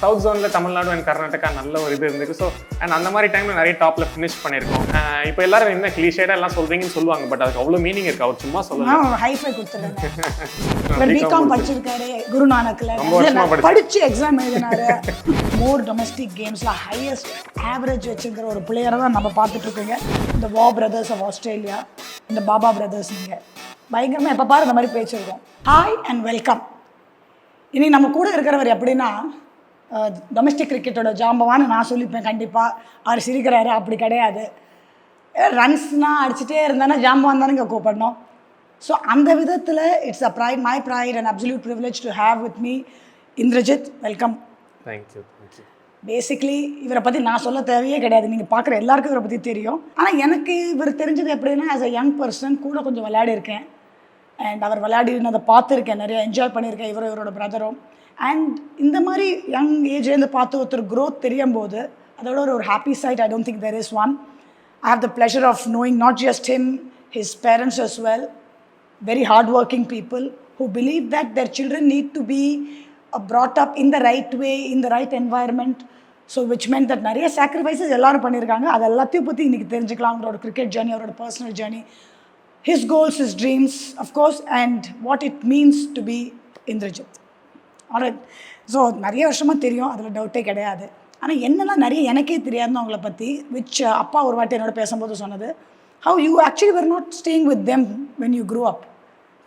South ஜோனில் Tamil Nadu and Karnataka நல்ல ஒரு இது இருந்துருக்கு. ஸோ அண்ட் அந்த மாதிரி டைமில் நிறைய டாப்பில் ஃபினிஷ் பண்ணியிருக்கோம். இப்போ எல்லாரும் என்ன கிளீஷேடாக எல்லாம் சொல்கிறீங்கன்னு சொல்லுவாங்க, பட் அதுக்கு அவ்வளோ மீனிங் இருக்கு. அவர் சும்மா சொல்லலாம். ஹைஃபை கொடுத்துருக்காங்க. பிகாம் படிச்சிருக்காரு, குருநானக்கில் படிச்சு எக்ஸாம் எழுதினாரு. மோர் டொமஸ்டிக் கேம்ஸில் ஹையஸ்ட் ஆவரேஜ் வச்சுருக்கிற ஒரு பிளேயரை தான் நம்ம பார்த்துட்டு இருக்கோங்க. இந்த வா பிரதர்ஸ் ஆஃப் ஆஸ்திரேலியா, இந்த பாபா பிரதர்ஸ். நீங்கள் பயங்கரமாக எப்போ பாரு இந்த மாதிரி பேச்சிருக்கோம். Hi and welcome. இனி நம்ம கூட இருக்கிறவர் எப்படின்னா டொமஸ்டிக் கிரிக்கெட்டோட ஜாம்பவான்னு நான் சொல்லிப்பேன். கண்டிப்பாக அவர் சிரிக்கிறாரு, அப்படி கிடையாது. ரன்ஸ்னால் அடிச்சுட்டே இருந்தானா ஜாம்பவான் தானே இங்கே கூப்பிடணும். ஸோ அந்த விதத்தில் it's a pride, my pride and absolute privilege to have with me Indrajith. Welcome. Thank you. Basically இவரை பற்றி நான் சொல்ல தேவையே கிடையாது, நீங்கள் பார்க்குற எல்லாருக்கும் இவரை பற்றி தெரியும். ஆனால் எனக்கு இவர் தெரிஞ்சது எப்படின்னா, ஆஸ் அ யங் பர்சன் கூட கொஞ்சம் விளையாடிருக்கேன். அண்ட் அவர் விளையாடினதை பார்த்துருக்கேன், நிறைய என்ஜாய் பண்ணியிருக்கேன், இவரோட பிரதரும். அண்ட் இந்த மாதிரி யங் ஏஜ்லேருந்து பார்த்து ஒருத்தர் க்ரோத் தெரியும் போது அதோட ஒரு happy side. I don't think there is one. I have the pleasure of knowing not just him, his parents as well. Very hardworking people who believe that their children need to be brought up in the right way, in the right environment. So which meant that நிறைய sacrifices எல்லாரும் பண்ணியிருக்காங்க. அது எல்லாத்தையும் பற்றி இன்றைக்கி தெரிஞ்சுக்கலாம். அவரோட cricket journey, அவரோட personal journey, his goals, his dreams, of course, and what it means to be Indrajith. Alright. So நிறைய வருஷமாக தெரியும், அதில் டவுட்டே கிடையாது. ஆனால் என்னெல்லாம் நிறைய எனக்கே தெரியாதுன்னு அவங்கள பற்றி, விச் அப்பா ஒரு வாட்டி என்னோட பேசும்போது சொன்னது, how you actually were not staying with them when you grew up.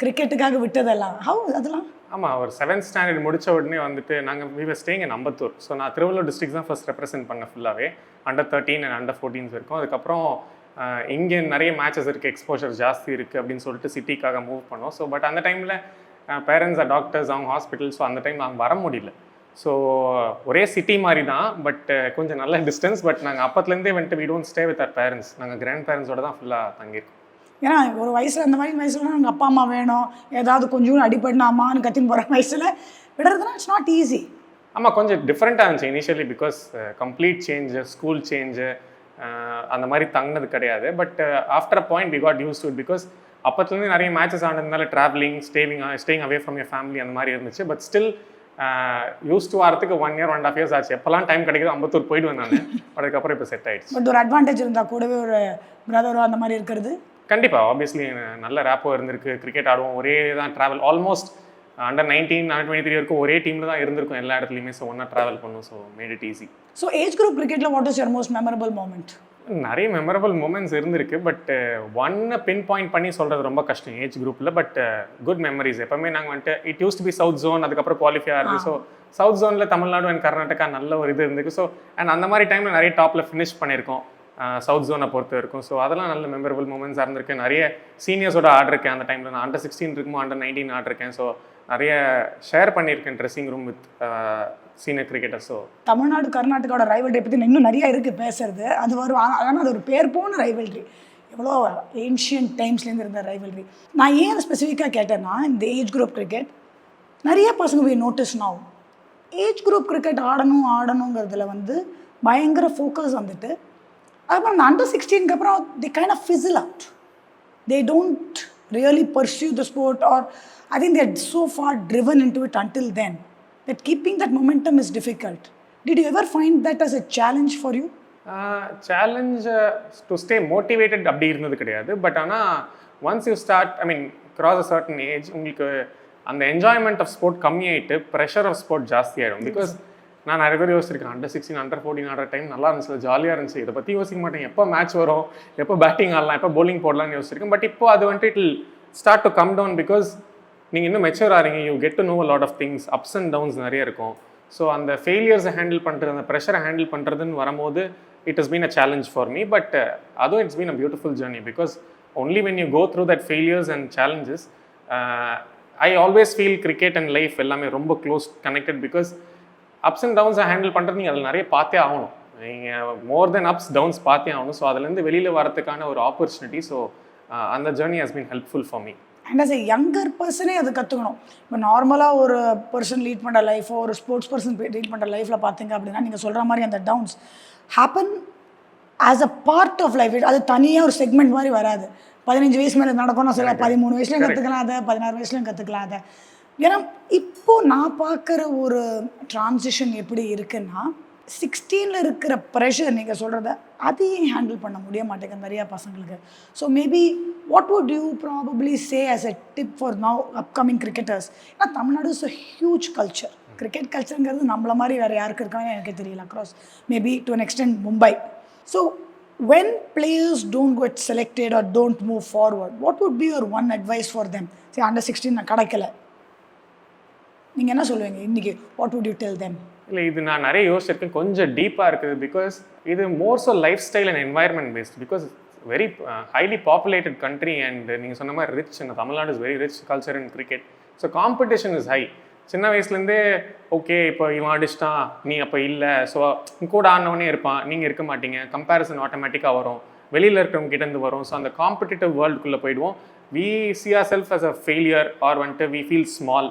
கிரிக்கெட்டுக்காக விட்டதெல்லாம் அதெல்லாம். ஆமாம், அவர் 7th ஸ்டாண்டர்ட் முடித்த உடனே வந்துட்டு நாங்கள் we were staying in Ambattur. So நான் திருவள்ளூர் டிஸ்ட்ரிக்ட் தான் ஃபர்ஸ்ட் ரெப்ரசென்ட் பண்ணேன் ஃபுல்லாகவே. அண்டர் 13 அண்ட் அண்டர் 14 இருக்கும். அதுக்கப்புறம் இங்கே நிறைய மேட்சஸ் இருக்குது, எக்ஸ்போஷர் ஜாஸ்தி இருக்குது அப்படின்னு சொல்லிட்டு சிட்டிக்காக மூவ் பண்ணோம். ஸோ பட் அந்த டைமில் பேரண்ட்ஸ் டாக்டர்ஸ், அவங்க ஹாஸ்பிட்டல். ஸோ அந்த டைம் நாங்கள் வர முடியல. ஸோ ஒரே சிட்டி மாதிரி தான், பட் கொஞ்சம் நல்ல டிஸ்டன்ஸ். பட் நாங்கள் அப்பத்துலேருந்தே வந்துட்டு we don't stay with our parents. நாங்கள் கிராண்ட் பேரண்ட்ஸோட தான் ஃபுல்லாக தங்கியிருக்கோம். ஏன்னா ஒரு வயசில் அந்த மாதிரி வயசுல எங்கள் அப்பா அம்மா வேணும், ஏதாவது கொஞ்சம் அடிபடினா அம்மான்னு கத்தின்னு போகிற வயசில் விடுறதுனா இட்ஸ் நாட் ஈஸி. ஆமாம், கொஞ்சம் டிஃப்ரெண்ட்டாக இருந்துச்சு initially. Because complete change, school change, அந்த மாதிரி தங்கினது கிடையாது. But after a point we got used to it. Because அப்பத்துலேருந்து நிறைய மேட்சஸ் ஆனதுனால travelling, staying away from your family அந்த மாதிரி இருந்துச்சு. பட் ஸ்டில் யூஸ் டு வரத்துக்கு 1 year 1.5 years ஆச்சு. எப்போல்லாம் டைம் கிடைக்குது அம்பத்தூர் போயிடுவேன் நான். அதுக்கப்புறம் இப்போ செட் ஆகிடுச்சு. பட் ஒரு அட்வான்டேஜ் இருந்தால் கூடவே ஒரு பிரதரோ அந்த மாதிரி இருக்கிறது கண்டிப்பாக. ஆப்வியஸ்லி நல்ல ரேப்போ இருந்திருக்கு. கிரிக்கெட் ஆடுவோம், ஒரே தான் ட்ராவல். ஆல்மோஸ்ட் அண்டர் 19, அண்டர் 23 வரைக்கும் ஒரே டீமில் தான் இருந்திருக்கும் எல்லா இடத்துலையுமே. ஸோ ஒன்றா ட்ராவல் பண்ணும். So made it easy. So age group கிரிக்கெட்டில் what is your most memorable moment? நிறைய மெமரபிள் மூமெண்ட்ஸ் இருந்திருக்கு. பட் ஒன்னை பின் பாயிண்ட் பண்ணி சொல்கிறது ரொம்ப கஷ்டம் ஏஜ் குரூப்பில். But good memories. எப்போவுமே நாங்கள் வந்துட்டு it used to be south zone, அதுக்கப்புறம் குவாலிஃபை ஆகுது. ஸோ சவுத் ஜோனில் தமிழ்நாடு அண்ட் கர்நாடகா நல்ல ஒரு இது இருந்திருக்கு. ஸோ அண்ட் அந்த மாதிரி டைமில் நிறைய டாப்பில் ஃபினிஷ் பண்ணியிருக்கோம் சவுத் ஜோனை பொறுத்த இருக்கும். ஸோ அதெல்லாம் நல்ல மெமரபிள் மூமெண்ட்ஸாக இருந்திருக்கு. நிறைய சீனியர்ஸோட ஆடிருக்கேன் அந்த டைமில். நான் அண்டர் 16 இருக்குமோ அண்டர் 19 ஆடிருக்கேன். ஸோ நிறைய ஷேர் பண்ணியிருக்கேன் dressing room with senior cricketer. So Tamil Nadu கர்நாடகாவோட ரைவல்ரி பற்றி இன்னும் நிறைய இருக்குது பேசுறது. அது வரும். ஆனால் அது ஒரு பேர் போன ரைவல்ரி, எவ்வளோ ஏன்ஷியன்ட் டைம்ஸ்லேருந்து இருந்த ரைவல்ரி. நான் ஏன் ஸ்பெசிஃபிக்காக கேட்டேன்னா, இந்த ஏஜ் குரூப் கிரிக்கெட் நிறைய பசங்க போய் நோட்டீஸ் நாவும் ஏஜ் குரூப் கிரிக்கெட் ஆடணுங்கிறதுல வந்து பயங்கர ஃபோக்கஸ் வந்துட்டு, அதுக்கப்புறம் அந்த அண்டர் 16க்கு அப்புறம் they kind of fizzle out. They don't really pursue the sport, or I think they're so far driven into it until then that keeping that momentum is difficult. Did you ever find that as a challenge for you? Challenge to stay motivated அப்படி இருந்தது கிடையாது. But ஆனால் once you start, I mean cross a certain age, உங்களுக்கு அந்த enjoyment of sport கம்மியாயிட்டு pressure of sport ஜாஸ்தி ஆகிடும். Because நான் நிறைய பேர் யோசிச்சிருக்கேன், அண்டர் 16, அண்டர் 14 ஆடுற டைம் நல்லா இருந்துச்சு, ஜாலியாக இருந்துச்சு, இதை பற்றி யோசிக்க மாட்டேன். எப்போ மேட்ச் வரும், எப்போ பேட்டிங் ஆடலாம், எப்போ bowling போடலாம்னு யோசிச்சிருக்கேன். பட் இப்போ அது வந்துட்டு it will start to come down. Because நீங்கள் இன்னும் மெச்சூர் ஆகிறீங்க, you get to know a lot of things, ups and downs நிறைய இருக்கும். ஸோ அந்த ஃபெயிலியர்ஸை ஹேண்டில் பண்ணுறது, அந்த ப்ரெஷரை ஹேண்டில் பண்ணுறதுன்னு வரும்போது it has been a challenge for me. But அதுவும் it's been a beautiful journey. Because only when you go through that failures and challenges, I always feel cricket and life எல்லாமே ரொம்ப close connected. Because ups and டவுன்ஸை handle பண்ணுறது நீங்கள் அதில் நிறைய பார்த்தே ஆகணும். நீங்கள் மோர் தென் அப்ஸ் டவுன்ஸ் பார்த்தே ஆகணும். ஸோ அதுலேருந்து வெளியில் வரதுக்கான ஒரு ஆப்பர்ச்சுனிட்டி. ஸோ அந்த journey has been helpful for me. And as a younger பர்சனே அது கற்றுக்கணும். இப்போ நார்மலாக ஒரு பர்சன் லீட் பண்ணுற லைஃபோ, ஒரு ஸ்போர்ட்ஸ் பர்சன் லீட் பண்ணுற லைஃப்பில் பார்த்தீங்க அப்படின்னா, நீங்கள் சொல்கிற மாதிரி அந்த downs happen as a part of life. அது தனியாக ஒரு செக்மெண்ட் மாதிரி வராது. 15 வயசு மேலே நடக்கும்னா சில 13 வயசுலையும் கற்றுக்கலாம் அதை, 16 வயசுலையும் கற்றுக்கலாம் அதை. ஏன்னா இப்போ நான் பார்க்குற ஒரு ட்ரான்சிஷன் எப்படி இருக்குன்னா 16ல் இருக்கிற ப்ரெஷர் நீங்கள் சொல்கிறத அதையும் ஹேண்டில் பண்ண முடிய மாட்டேங்குது நிறையா பசங்களுக்கு. So maybe what would you probably say as a tip for now upcoming cricketers? ஏன்னா Tamil Nadu is a huge culture. Cricket கல்ச்சருங்கிறது நம்மள மாதிரி வேறு யாருக்கு இருக்காங்க எனக்கு தெரியல. Across maybe to an extent Mumbai. So when players don't get selected or don't move forward, what would be your one advice for them? Say under 16 நான் கிடைக்கல, நீங்கள் என்ன சொல்லுவீங்க இன்றைக்கி? What would you tell them? இல்லை, இது நான் நிறைய யோசிச்சிருக்கேன். கொஞ்சம் டீப்பாக இருக்குது. பிகாஸ் இது more so life style and environment based. Because very highly populated country and நீங்கள் சொன்ன மாதிரி rich. Tamil Nadu is very rich culture in cricket. So competition is high. சின்ன வயசுலேருந்தே ஓகே இப்போ இவன் அடிச்சிட்டான், நீ அப்போ இல்லை, ஸோ கூட ஆனவனே இருப்பான், நீங்கள் இருக்க மாட்டீங்க, கம்பேரிசன் ஆட்டோமேட்டிக்காக வரும், வெளியில் இருக்கிறவங்க கிட்டேருந்து வரும். ஸோ அந்த காம்படிட்டிவ் வேர்ல்டுக்குள்ளே போயிடுவோம். We see our self as a failure or வந்துட்டு வி ஃபீல் ஸ்மால்.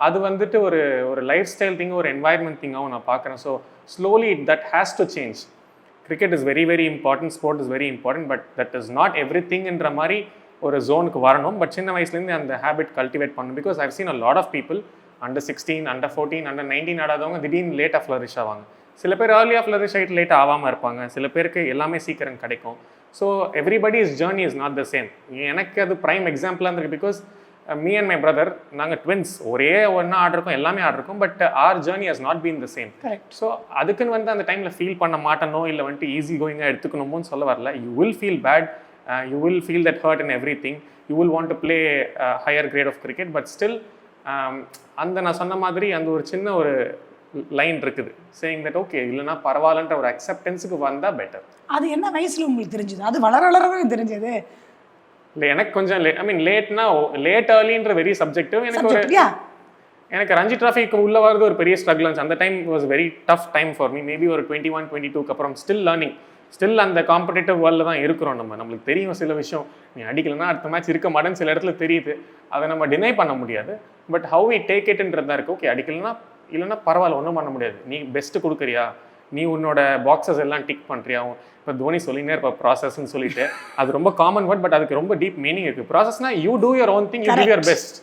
அது வந்துட்டு ஒரு ஒரு லைஃப் ஸ்டைல் திங்கும் ஒரு என்வாயர்மெண்ட் திங்காகவும் நான் பார்க்குறேன். So slowly that has to change. Cricket is very very important, sport is very important, but that is not every திங்ன்ற மாதிரி ஒரு ஜோனுக்கு வரணும். பட் சின்ன வயசுலேருந்து அந்த ஹேபிட் கல்டிவேட் பண்ணணும். Because I've seen a lot of people under 16, under 14, under 19 ஆடாதவங்க திடீர்னு லேட்டாக ஃப்ளரிஷ் ஆவாங்க. சில பேர் ஏர்லியாக ஃப்ளரிஷ் ஆகிட்டு லேட்டாக ஆகாமல் இருப்பாங்க. சில பேருக்கு எல்லாமே சீக்கிரம் கிடைக்கும். So everybody's journey is not the same. எனக்கு அது ப்ரைம் எக்ஸாம்பிளாக இருந்திருக்கு. Because me and my brother, நாங்கள் ட்வின்ஸ், ஒரே ஒன்றா ஆடிருக்கோம், எல்லாமே ஆடிருக்கோம், but our journey has not been the same. So அதுக்குன்னு வந்து அந்த டைமில் ஃபீல் பண்ண மாட்டேனோ இல்லை வந்துட்டு ஈஸி கோயிங்காக எடுத்துக்கணுமோன்னு சொல்ல வரல. You will feel bad, you will feel that hurt in everything, you will want to play higher grade of cricket, but still அந்த நான் சொன்ன மாதிரி அந்த ஒரு சின்ன ஒரு லைன் இருக்குது சேயிங் தட் ஓகே இல்லைனா பரவாயில்லன்ற ஒரு அக்செப்டன்ஸுக்கு வந்தால் பெட்டர். அது என்ன வயசில் உங்களுக்கு தெரிஞ்சுது? அது வளர வளரவே தெரிஞ்சது இல்லை? எனக்கு கொஞ்சம் ஐ மீன் லேட்னா லேட் ஏர்லின்ற வெரி சப்ஜெக்டிவ். எனக்கு ரஞ்சி ட்ராஃபிக்கு உள்ளே வரது ஒரு பெரிய ஸ்ட்ரகிள் இருந்துச்சு. அந்த time was very tough time for me. Maybe ஒரு 21, 22க்கு அப்புறம் ஸ்டில் லேர்னிங், ஸ்டில் அந்த காம்படிட்டிவ் வேர்ல்டில் தான் இருக்கிறோம். நம்மளுக்கு தெரியும் சில விஷயம், நீ அடிக்கலைன்னா அடுத்த மேட்ச் இருக்க மாட்டேன்னு சில இடத்துல தெரியுது. அதை நம்ம டினை பண்ண முடியாது. பட் ஹவு வி டேக் இட்ன்றது தான் இருக்குது. ஓகே அடிக்கலைன்னா இல்லைன்னா பரவாயில்ல, ஒன்றும் பண்ண முடியாது, நீ பெஸ்ட்டு கொடுக்குறியா, நீ உன்னோட பாக்ஸஸ் எல்லாம் டிக் பண்ணுறியா. இப்போ தோனி சொல்லினே இருப்பா ப்ராசஸ்ன்னு சொல்லிட்டு, அது ரொம்ப காமன் வேர்ட், பட் அதுக்கு ரொம்ப டீப் மீனிங் இருக்குது. ப்ராசஸ்னா you do your own thing, you do your best.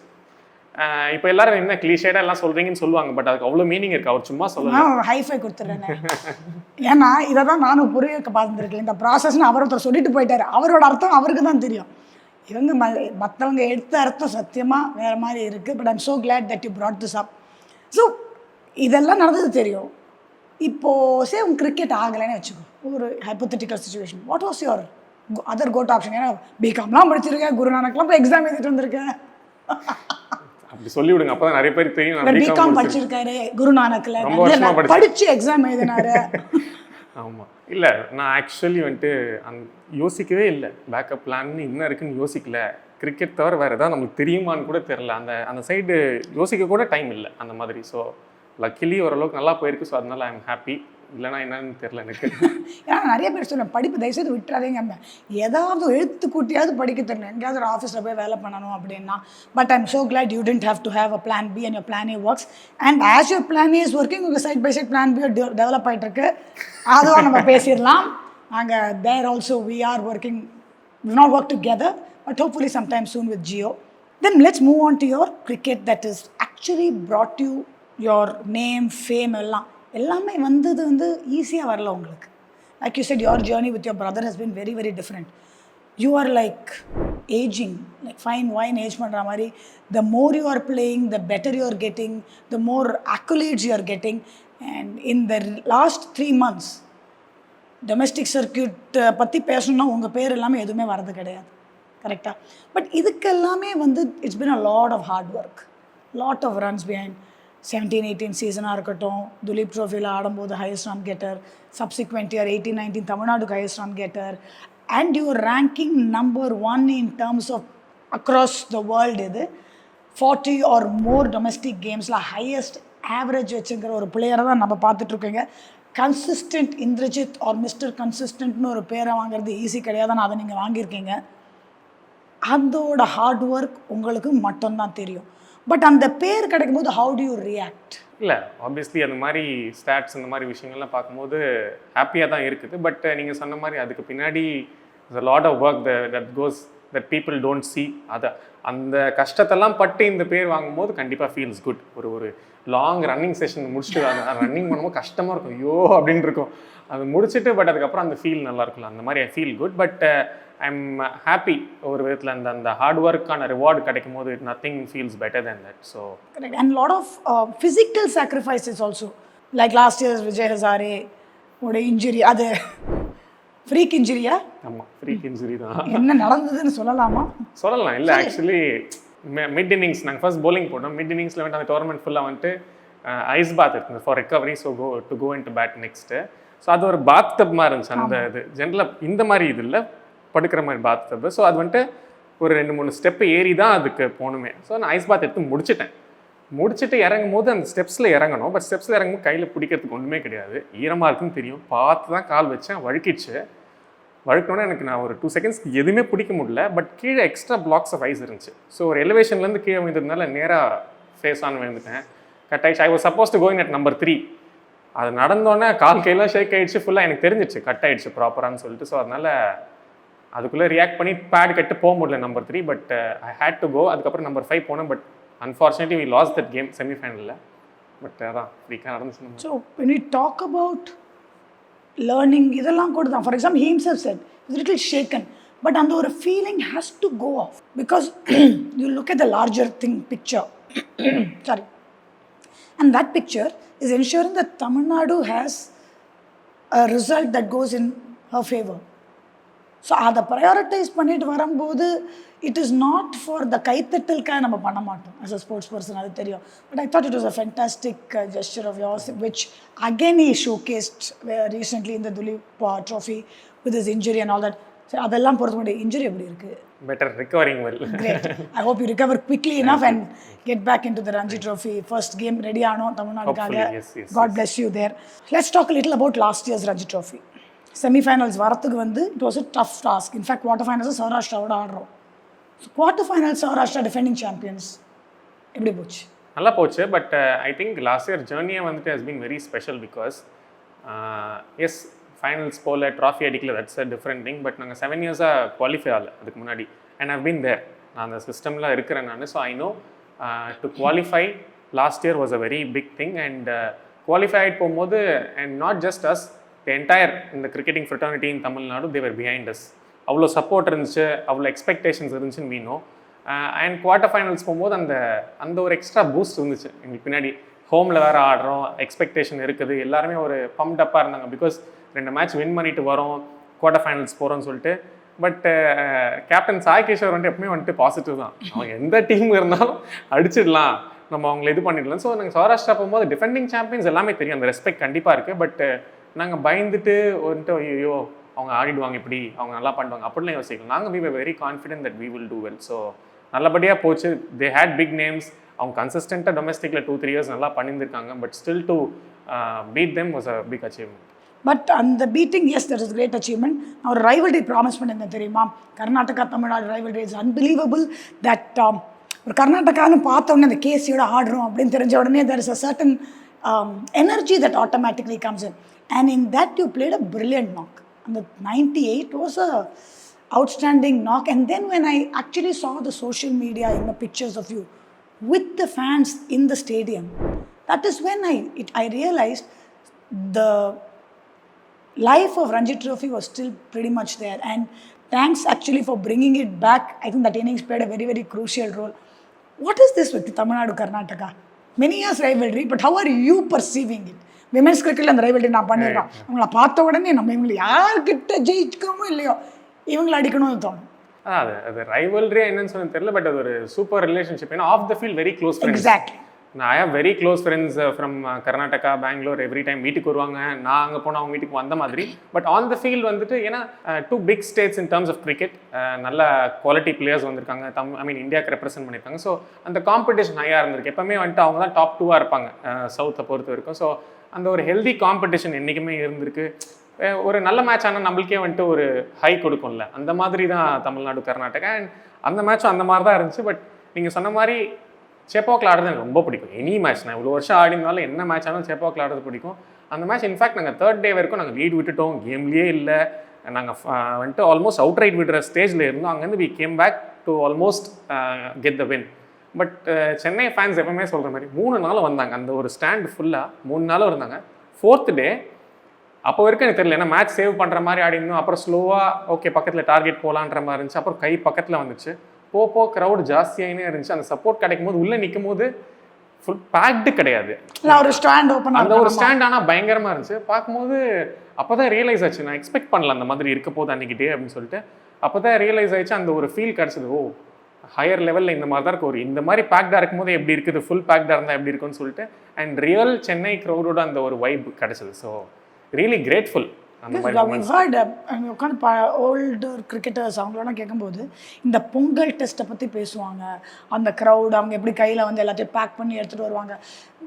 இப்போ எல்லாரும் என்ன கிளீஷேடாக எல்லாம் சொல்கிறீங்கன்னு சொல்லுவாங்க, பட் அதுக்கு அவ்வளோ மீனிங் இருக்குது. அவர் சும்மா சொல்லலாம், ஹைஃபை கொடுத்துட்றேன். ஏன்னா இதை தான் நானும் புரிய பார்த்துருக்கேன். இந்த ப்ராசஸ்ன்னு அவர் ஒருத்தர் சொல்லிட்டு போயிட்டார், அவரோட அர்த்தம் அவருக்கு தான் தெரியும். இவங்க மற்றவங்க எடுத்த அர்த்தம் சத்தியமாக வேறு மாதிரி இருக்குது. But I'm so glad that you broad this up. So இதெல்லாம் நடந்தது தெரியும். இப்போது சே உங்க கிரிக்கெட் ஆகலைன்னு வச்சுக்கோ, ஒரு hypothetical situation, what was your other go to option? ஏன்னா பிகாம்லாம் படிச்சிருக்கேன், குருநானக்லாம் போய் எக்ஸாம் எழுதிட்டு வந்திருக்கேன். அப்படி சொல்லி விடுங்க, அப்போ தான் நிறைய பேர் தெரியும். பிகாம் படிச்சிருக்காரு, குருநானக்கில் படித்து எக்ஸாம் எழுதினாரு. ஆமாம், இல்லை நான் ஆக்சுவலி வந்துட்டு யோசிக்கவே இல்லை, பேக்கப் பிளான்னு இன்னும் இருக்குன்னு யோசிக்கல. கிரிக்கெட் தவிர வேறு எதாவது நம்மளுக்கு தெரியுமான்னு கூட தெரில. அந்த சைடு யோசிக்க கூட டைம் இல்லை அந்த மாதிரி. ஸோ லக்கிலி ஓரளவுக்கு நல்லா போயிருக்கு. ஸோ அதனால ஐ எம் ஹாப்பி. இல்லைனா என்னன்னு தெரில எனக்கு. ஏன்னா நிறைய பேர் சொல்லுவேன், படிப்பு தயவுசெய்து விட்டுறாதீங்க, ஏதாவது எழுத்து கூட்டியாவது படிக்க தெரியணும், எங்கேயாவது ஒரு ஆஃபீஸில் போய் வேலை பண்ணணும் அப்படின்னா. But I'm so glad you tend have to have a plan B and your plan A works. And as your plan A is working, உங்கள் side by side plan B develop ஆகிட்டுருக்கு. அதுவும் நம்ம பேசிடலாம். நாங்கள் there also we are working, we not work together, but hopefully sometime soon with Jio. Then let's move on to your cricket that is actually brought you your name, fame எல்லாமே வந்தது வந்து ஈஸியாக வரல உங்களுக்கு. Like you said, your journey with your brother has been very very different. You are like ageing, like fine wine age பண்ணுற மாதிரி. The more you are playing, the better you are getting, the more accolades you are getting. And in the last 3 months domestic circuit பற்றி பேசணுன்னா உங்கள் பேர் எல்லாமே எதுவுமே வரது கிடையாது, கரெக்டாக? பட் இதுக்கெல்லாமே வந்து it's been a lot of hard work, lot of runs behind. 17-18 சீசனாக இருக்கட்டும், துலீப் ட்ரோஃபியில் ஆடும்போது highest run getter, subsequent year 18-19 தமிழ்நாடுக்கு highest run getter, and your ranking number 1 in terms of across the world. இது 40 ஆர் மோர் டொமெஸ்டிக் கேம்ஸில் highest average வச்சுங்கிற ஒரு பிளேயரை தான் நம்ம பார்த்துட்ருக்கோங்க. கன்சிஸ்டன்ட் இந்திரஜித் ஆர் மிஸ்டர் கன்சிஸ்டன்ட்னு ஒரு பேரை வாங்குறது ஈஸி கிடையாதுன்னு அதை நீங்கள் வாங்கியிருக்கீங்க. அதோட ஹார்ட் ஒர்க் உங்களுக்கு மட்டும்தான் தெரியும். பட் அந்த பேர் கிடைக்கும் போது ஹவு டு யூ ரியாக்ட்? இல்லை, ஆப்வியஸ்லி அந்த மாதிரி ஸ்டாட்ஸ் அந்த மாதிரி விஷயங்கள்லாம் பார்க்கும்போது ஹாப்பியாக தான் இருக்குது. பட் நீங்கள் சொன்ன மாதிரி அதுக்கு பின்னாடி lot of work that goes that people don't see அதை அந்த கஷ்டத்தெல்லாம் பட்டு இந்த பேர் வாங்கும்போது கண்டிப்பாக ஃபீல்ஸ் குட். ஒரு லாங் ரன்னிங் செஷன் முடிச்சுட்டு ரன்னிங் பண்ணும்போது கஷ்டமாக இருக்கும், ஐயோ அப்படின்னு இருக்கும். அது முடிச்சுட்டு பட் அதுக்கப்புறம் அந்த ஃபீல் நல்லா இருக்குல்ல, அந்த மாதிரி I feel good. But I am happy ஒரு விதத்தில். அந்த ஹார்ட் ஒர்க்கான ரிவார்டு கிடைக்கும் போது nothing feels better than that. So correct. And lot of physical sacrifices also, like last year's Vijay Hazare ஓட இன்ஜுரி, அது ஃப்ரீக் இன்ஜுரியா? ஆமாம், ஃப்ரீக் இன்ஜுரி தான். என்ன நடந்ததுன்னு சொல்லலாமா? சொல்லலாம். இல்லை ஆக்சுவலி மிட் இன்னிங்ஸ் நாங்கள் ஃபர்ஸ்ட் bowling போட்டோம். மிட் இன்னிங்ஸில் வந்துட்டு அந்த டோர்னமெண்ட் ஃபுல்லாக வந்துட்டு ஐஸ் பாத் இருக்குது for recovery. So go in to bat next. So அது ஒரு பாத் டப் மாதிரி இருந்துச்சு. அந்த இது ஜென்ரலாக இந்த மாதிரி இது இல்லை, படுக்கிற மாதிரி பாத் டப்பு. ஸோ அது வந்துட்டு ஒரு 2-3 ஸ்டெப்பு ஏறி தான் அதுக்கு போகணுமே. ஸோ நான் ஐஸ் பாத் எடுத்து முடிச்சுட்டு இறங்கும் போது அந்த ஸ்டெப்ஸில் இறங்கணும். பட் ஸ்டெப்ஸில் இறங்கும்போது கையில் பிடிக்கிறதுக்கு ஒன்றுமே கிடையாது, ஈரமாக இருக்குன்னு தெரியும். பார்த்து தான் கால் வச்சேன், வழுக்கணுன்னா எனக்கு நான் ஒரு 2 செகண்ட்ஸ்க்கு எதுவுமே பிடிக்க முடியல. பட் கீழே எக்ஸ்ட்ரா பிளாக்ஸ் ஆஃப் ஐஸ் இருந்துச்சு. ஸோ ஒரு எலிவேஷன்லேருந்து கீழே விழுந்ததுனால நேராக ஃபேஸ் ஆன் விழுந்துட்டேன். கட் ஆயிடுச்சு. I was suppose to going at number 3. அது நடந்தோடனே கால் கையெல்லாம் ஷேக் ஆகிடுச்சு, ஃபுல்லாக எனக்கு தெரிஞ்சிச்சு கட் ஆகிடுச்சு ப்ராப்பரானு சொல்லிட்டு. ஸோ அதனால் அதுக்குள்ளே ரியாக்ட் பண்ணி பேட் கட்டு போக முடியல number 3. But I had to go. அதுக்கப்புறம் நம்பர் 5 போனேன். But unfortunately we lost that game செமிஃபைனலில். பட் அதான் ஃப்ரீக்காக நடந்துச்சு. So when we talk about learning, இதெல்லாம் கூட தான். For example he himself said he's a little shaken, but அந்த ஒரு feeling has to go off because you look at the larger picture. Sorry. And that picture is ensuring that Tamil Nadu has a result that goes in her favor. So அதை ப்ரையாரிட்டைஸ் பண்ணிட்டு வரும்போது it is not for the கைத்தட்டலுக்காக நம்ம பண்ண மாட்டோம் as a sports person, அது தெரியும். But I thought it was a fantastic gesture of yours which again he showcased recently in the Duleep Trophy with his injury and all that. So அதெல்லாம் பொறுத்த முடியும். Injury எப்படி இருக்குது? Better, recovering well. Great. I hope you recover quickly enough and get back into the Ranji Trophy. First game ready ஆனோம் தமிழ்நாடுக்காக. God bless you there. Let's talk a little about last year's Ranji Trophy. Semifinals வரத்துக்கு வந்து it was a tough task. In fact quarter finals சௌராஷ்டிராவோட ஆடுறோம். So quarter finals Saurashtra defending champions எப்படி போச்சு? நல்லா போச்சு. But I think last year ஜேர்னியே வந்துட்டு has been very special because yes finals போல ட்ராஃபி அடிக்கல, that's a different thing. But நாங்கள் 7 இயர்ஸாக குவாலிஃபை ஆகல அதுக்கு முன்னாடி. அண்ட் ஹவ் பீன் தேர், நான் அந்த சிஸ்டமில் இருக்கிறேன் நான். So I know to qualify last year was a very big thing. And qualify ஆகிட்டு போகும்போது and not just us, the entire இந்த கிரிக்கெட்டிங் fraternity in Tamil Nadu they were behind us. அவ்வளோ சப்போர்ட் இருந்துச்சு, அவ்வளோ எக்ஸ்பெக்டேஷன்ஸ் இருந்துச்சுன்னு we know. And quarter finals போகும்போது அந்த ஒரு எக்ஸ்ட்ரா பூஸ்ட் இருந்துச்சு எங்களுக்கு பின்னாடி. ஹோமில் வேறு ஆடுறோம், எக்ஸ்பெக்டேஷன் இருக்குது, எல்லாருமே ஒரு பம்ப்ட் அப்பாக இருந்தாங்க. பிகாஸ் 2 மேட்ச் வின் பண்ணிட்டு வரோம், குவார்ட்டர் ஃபைனல்ஸ் போகிறோம்னு சொல்லிட்டு. பட் கேப்டன் சாய் கிஷோர் வந்துட்டு எப்பவுமே வந்துட்டு பாசிட்டிவ் தான். அவங்க எந்த டீம் இருந்தாலும் அடிச்சிடலாம், நம்ம அவங்களை இது பண்ணிடலாம். ஸோ நாங்கள் சௌராஷ்டிரா போகும்போது டிஃபெண்டிங் சாம்பியன்ஸ் எல்லாமே தெரியும், அந்த ரெஸ்பெக்ட் கண்டிப்பாக இருக்குது. பட் நாங்கள் பயந்துட்டு வந்துட்டு ஐயோ அவங்க ஆடிடுவாங்க, இப்படி அவங்க நல்லா பண்ணுவாங்க அப்படிலாம் யோசிக்கலாம். நாங்கள் we were very confident that we will do well. So நல்லபடியாக போச்சு. they had big names. அவங்க கன்சிஸ்டண்ட்டாக டொமஸ்டிக்கில் 2-3 இயர்ஸ் நல்லா பண்ணியிருக்காங்க. But still to beat them was a big achievement. But அந்த beating, yes that is great achievement. நான் ஒரு rivalry promise பண்ணியிருந்தேன் தெரியுமா? Karnataka Tamil Nadu rivalry is unbelievable. That ஒரு கர்நாடகான்னு பார்த்தோன்னே அந்த கேசியோட ஆடுறோம் அப்படின்னு தெரிஞ்ச உடனே there is a certain energy that automatically comes in. And in that you played a brilliant knock. And the 98 was a outstanding knock. And then when I actually saw the social media in the pictures of you with the fans in the stadium, that is when I realized the life of Ranji Trophy was still pretty much there. And thanks actually for bringing it back. I think that innings played a very, very crucial role. What is this with Tamil Nadu, Karnataka? Many years rivalry, but how are you perceiving it? Women's கிரிக்கெட்டில் அந்த rivalry நான் பண்ணியிருக்கேன். அவங்கள பார்த்த உடனே நம்ம இவங்களை யார்கிட்ட ஜெயிக்கமோ இல்லையோ இவங்களை அடிக்கணும்னு தோணும். அது ரைவல்ரியா என்னன்னு சொல்ல தெரியல. பட் அது ஒரு சூப்பர் ரிலேஷன்ஷிப். ஏன்னா off the field very close friends. Exactly. I have very close friends from Karnataka, Bangalore. Every time வீட்டுக்கு வருவாங்க, நான் அங்கே போனால் அவங்க வீட்டுக்கு வந்த மாதிரி. பட் ஆன் த ஃபீல்ட் வந்துட்டு ஏன்னா 2 big states in terms of cricket, நல்ல குவாலிட்டி பிளேயர்ஸ் வந்திருக்காங்க. இந்தியாவுக்கு ரெப்ரசென்ட் பண்ணியிருக்காங்க. ஸோ அந்த காம்படிஷன் ஹையாக இருந்திருக்கு. எப்பவுமே வந்துட்டு அவங்க தான் டாப் 2 இருப்பாங்க சவுத்தை பொறுத்த வரைக்கும். ஸோ அந்த ஒரு ஹெல்தி காம்படிஷன் என்றைக்குமே இருந்திருக்கு. ஒரு நல்ல மேட்ச் ஆனால் நம்மளுக்கே வந்துட்டு ஒரு ஹை கொடுக்கும்ல, அந்த மாதிரி தான் தமிழ்நாடு கர்நாடகா. அண்ட் அந்த மேட்சும் அந்த மாதிரி தான் இருந்துச்சு. பட் நீங்கள் சொன்ன மாதிரி சேப்பாக்கில் ஆடுறது எனக்கு ரொம்ப பிடிக்கும். எனி மேட்ச் நான் இவ்வளோ வருஷம் ஆடினாலும் என்ன மேட்ச் ஆனாலும் சேப்பாக்கில் ஆடுறது பிடிக்கும். அந்த மேட்ச் இன்ஃபேக்ட் நாங்கள் 3rd டே வரைக்கும் நாங்கள் லீட் விட்டுட்டோம், கேம்லேயே இல்லை. நாங்கள் வந்துட்டு ஆல்மோஸ்ட் அவுட் ரைட் விடுற ஸ்டேஜில் இருந்தோம். அங்கேருந்து we came back to almost get the win. But Chennai fans எப்பவுமே சொல்கிற மாதிரி 3 நாளும் வந்தாங்க. அந்த ஒரு ஸ்டாண்ட் ஃபுல்லாக 3 நாளும் இருந்தாங்க. 4th டே அப்போ வரைக்கும் எனக்கு தெரியல, ஏன்னா மேட்ச் சேவ் பண்ணுற மாதிரி ஆடினோம். அப்புறம் ஸ்லோவாக ஓகே பக்கத்தில் டார்கெட் போகலான்ற மாதிரி இருந்துச்சு. அப்புறம் கை பக்கத்தில் வந்துச்சு. போ க்ரௌட் ஜாஸ்தியாகினே இருந்துச்சு. அந்த சப்போர்ட் கிடைக்கும் போது உள்ளே நிற்கும் போது ஃபுல் பேக்டு கிடையாது. ஒரு ஸ்டாண்ட் ஓப்பன், அந்த ஒரு ஸ்டாண்ட் ஆனால் பயங்கரமாக இருந்துச்சு. பார்க்கும்போது அப்போ தான் ரியலைஸ் ஆச்சு, நான் எக்ஸ்பெக்ட் பண்ணல அந்த மாதிரி இருக்க போது அன்றைக்கி டே அப்படின்னு சொல்லிட்டு. அப்போ தான் ரியலைஸ் ஆயிடுச்சு, அந்த ஒரு ஃபீல் கிடச்சிது. ஓ ஹையர் லெவலில் இந்த மாதிரி தான் இருக்கும். ஒரு இந்த மாதிரி பேக்டாக இருக்கும்போது எப்படி இருக்குது, ஃபுல் பேக்டாக இருந்தால் எப்படி இருக்குன்னு சொல்லிட்டு. அண்ட் ரியல் சென்னை க்ரௌடோட அந்த ஒரு வைப் கிடச்சிது. So really grateful. உட்காந்து ஓல்டர் கிரிக்கெட்டர்ஸ் அவங்களோட கேட்கும்போது இந்த பொங்கல் டெஸ்ட்டை பற்றி பேசுவாங்க. அந்த க்ரௌட் அவங்க எப்படி கையில் வந்து எல்லாத்தையும் பேக் பண்ணி எடுத்துகிட்டு வருவாங்க.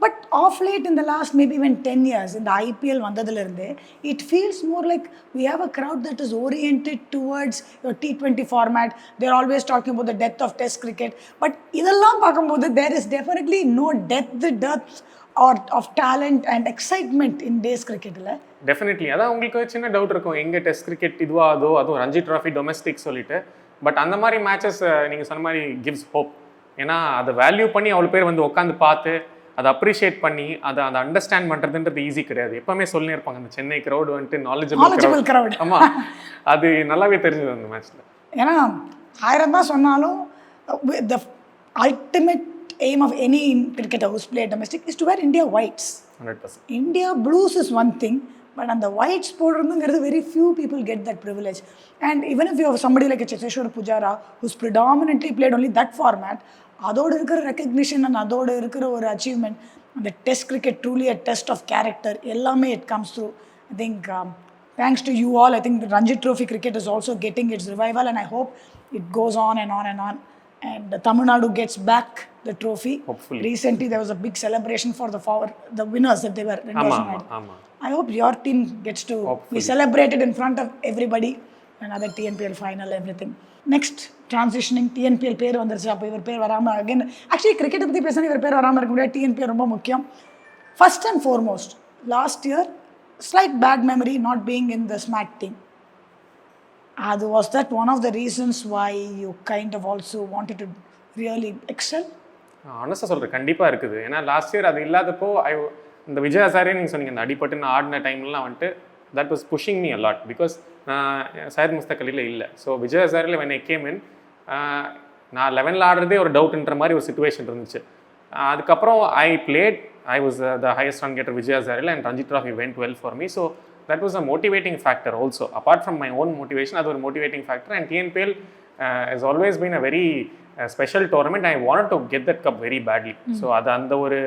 பட் ஆஃப் லேட் இந்த லாஸ்ட் மேபி even 10 years இந்த ஐபிஎல் வந்ததுலேருந்து it feels more like we have a crowd that is oriented towards your T20 format. They're always talking about the death of test cricket. But இதெல்லாம் பார்க்கும்போது there is definitely no death or of talent and excitement in days cricket இல்லை? Definitely. அதான் உங்களுக்கு சின்ன doubt இருக்கும், எங்கே test cricket இதுவா அதுவும் ரஞ்சி ட்ராஃபி டொமஸ்டிக் சொல்லிட்டு. பட் அந்த மாதிரி மேட்சஸ் நீங்கள் சொன்ன மாதிரி கிவ்ஸ் ஹோப். ஏன்னா அதை வேல்யூ பண்ணி அவ்வளோ பேர் வந்து உட்காந்து பார்த்து அதை அப்ரிஷியேட் பண்ணி அதை அண்டர்ஸ்டாண்ட் பண்ணுறதுன்றது ஈஸி கிடையாது. எப்பவுமே சொல்லினே இருப்பாங்க அந்த சென்னை க்ரௌடு வந்துட்டு நாலேஜபிள் க்ரௌட். ஆமாம், அது நல்லாவே தெரிஞ்சது அந்த மேட்ச்சில். ஏன்னா 1000 தான் சொன்னாலும் the ultimate aim of any cricketer who's played domestic is to wear India whites. 100%. India blues is one thing, but on the whites போடுறதுங்கிறது very few people get that privilege. And even if you have somebody like a Cheteshwar Pujara who's predominantly played only that format, அதோடு இருக்கிற recognition and அதோடு இருக்கிற ஒரு achievement, அந்த test cricket truly a test of character எல்லாமே it comes through. I think thanks to you all, I think the Ranji Trophy cricket is also getting its revival and I hope it goes on and on and on. And Tamil Nadu gets back the trophy. Hopefully. Recently there was a big celebration for the winners that they were. I hope your team gets to be celebrated in front of everybody. Another TNPL final, everything. Next, transitioning TNPL பேர் வந்துருச்சு. அப்போ இவர் பேர் வராமல் again, actually கிரிக்கெட்டை பற்றி பேசினா இவர் பேர் வராமல் இருக்க முடியாது. TNPL ரொம்ப முக்கியம். First and foremost, last year, slight bad memory not being in the SMAT team. Was that one of the reasons why you kind of also wanted to really excel? ஆனஸ்டாக சொல்கிறேன், கண்டிப்பாக இருக்குது. ஏன்னா லாஸ்ட் இயர் அது இல்லாதப்போ இந்த விஜய் ஹசாரே நீங்கள் சொன்னீங்க, இந்த அடிப்பட்டு நான் ஆடின டைம்லாம் வந்துட்டு that was pushing me a lot because நான் சையத் முஸ்தக் அலியில் இல்லை. ஸோ விஜய் ஹசாரில் when I came in, நான் 11ல் ஆடுறதே ஒரு டவுட்ன்ற மாதிரி ஒரு சுச்சுவேஷன் இருந்துச்சு. அதுக்கப்புறம் I was the highest run getter Vijay Hazaril and Ranji Trophy went well for me. So that was a motivating factor also. Apart from my own motivation, that was a motivating factor. And TNPL has always been a very special tournament. I wanted to get that cup very badly. So அது அந்த ஒரு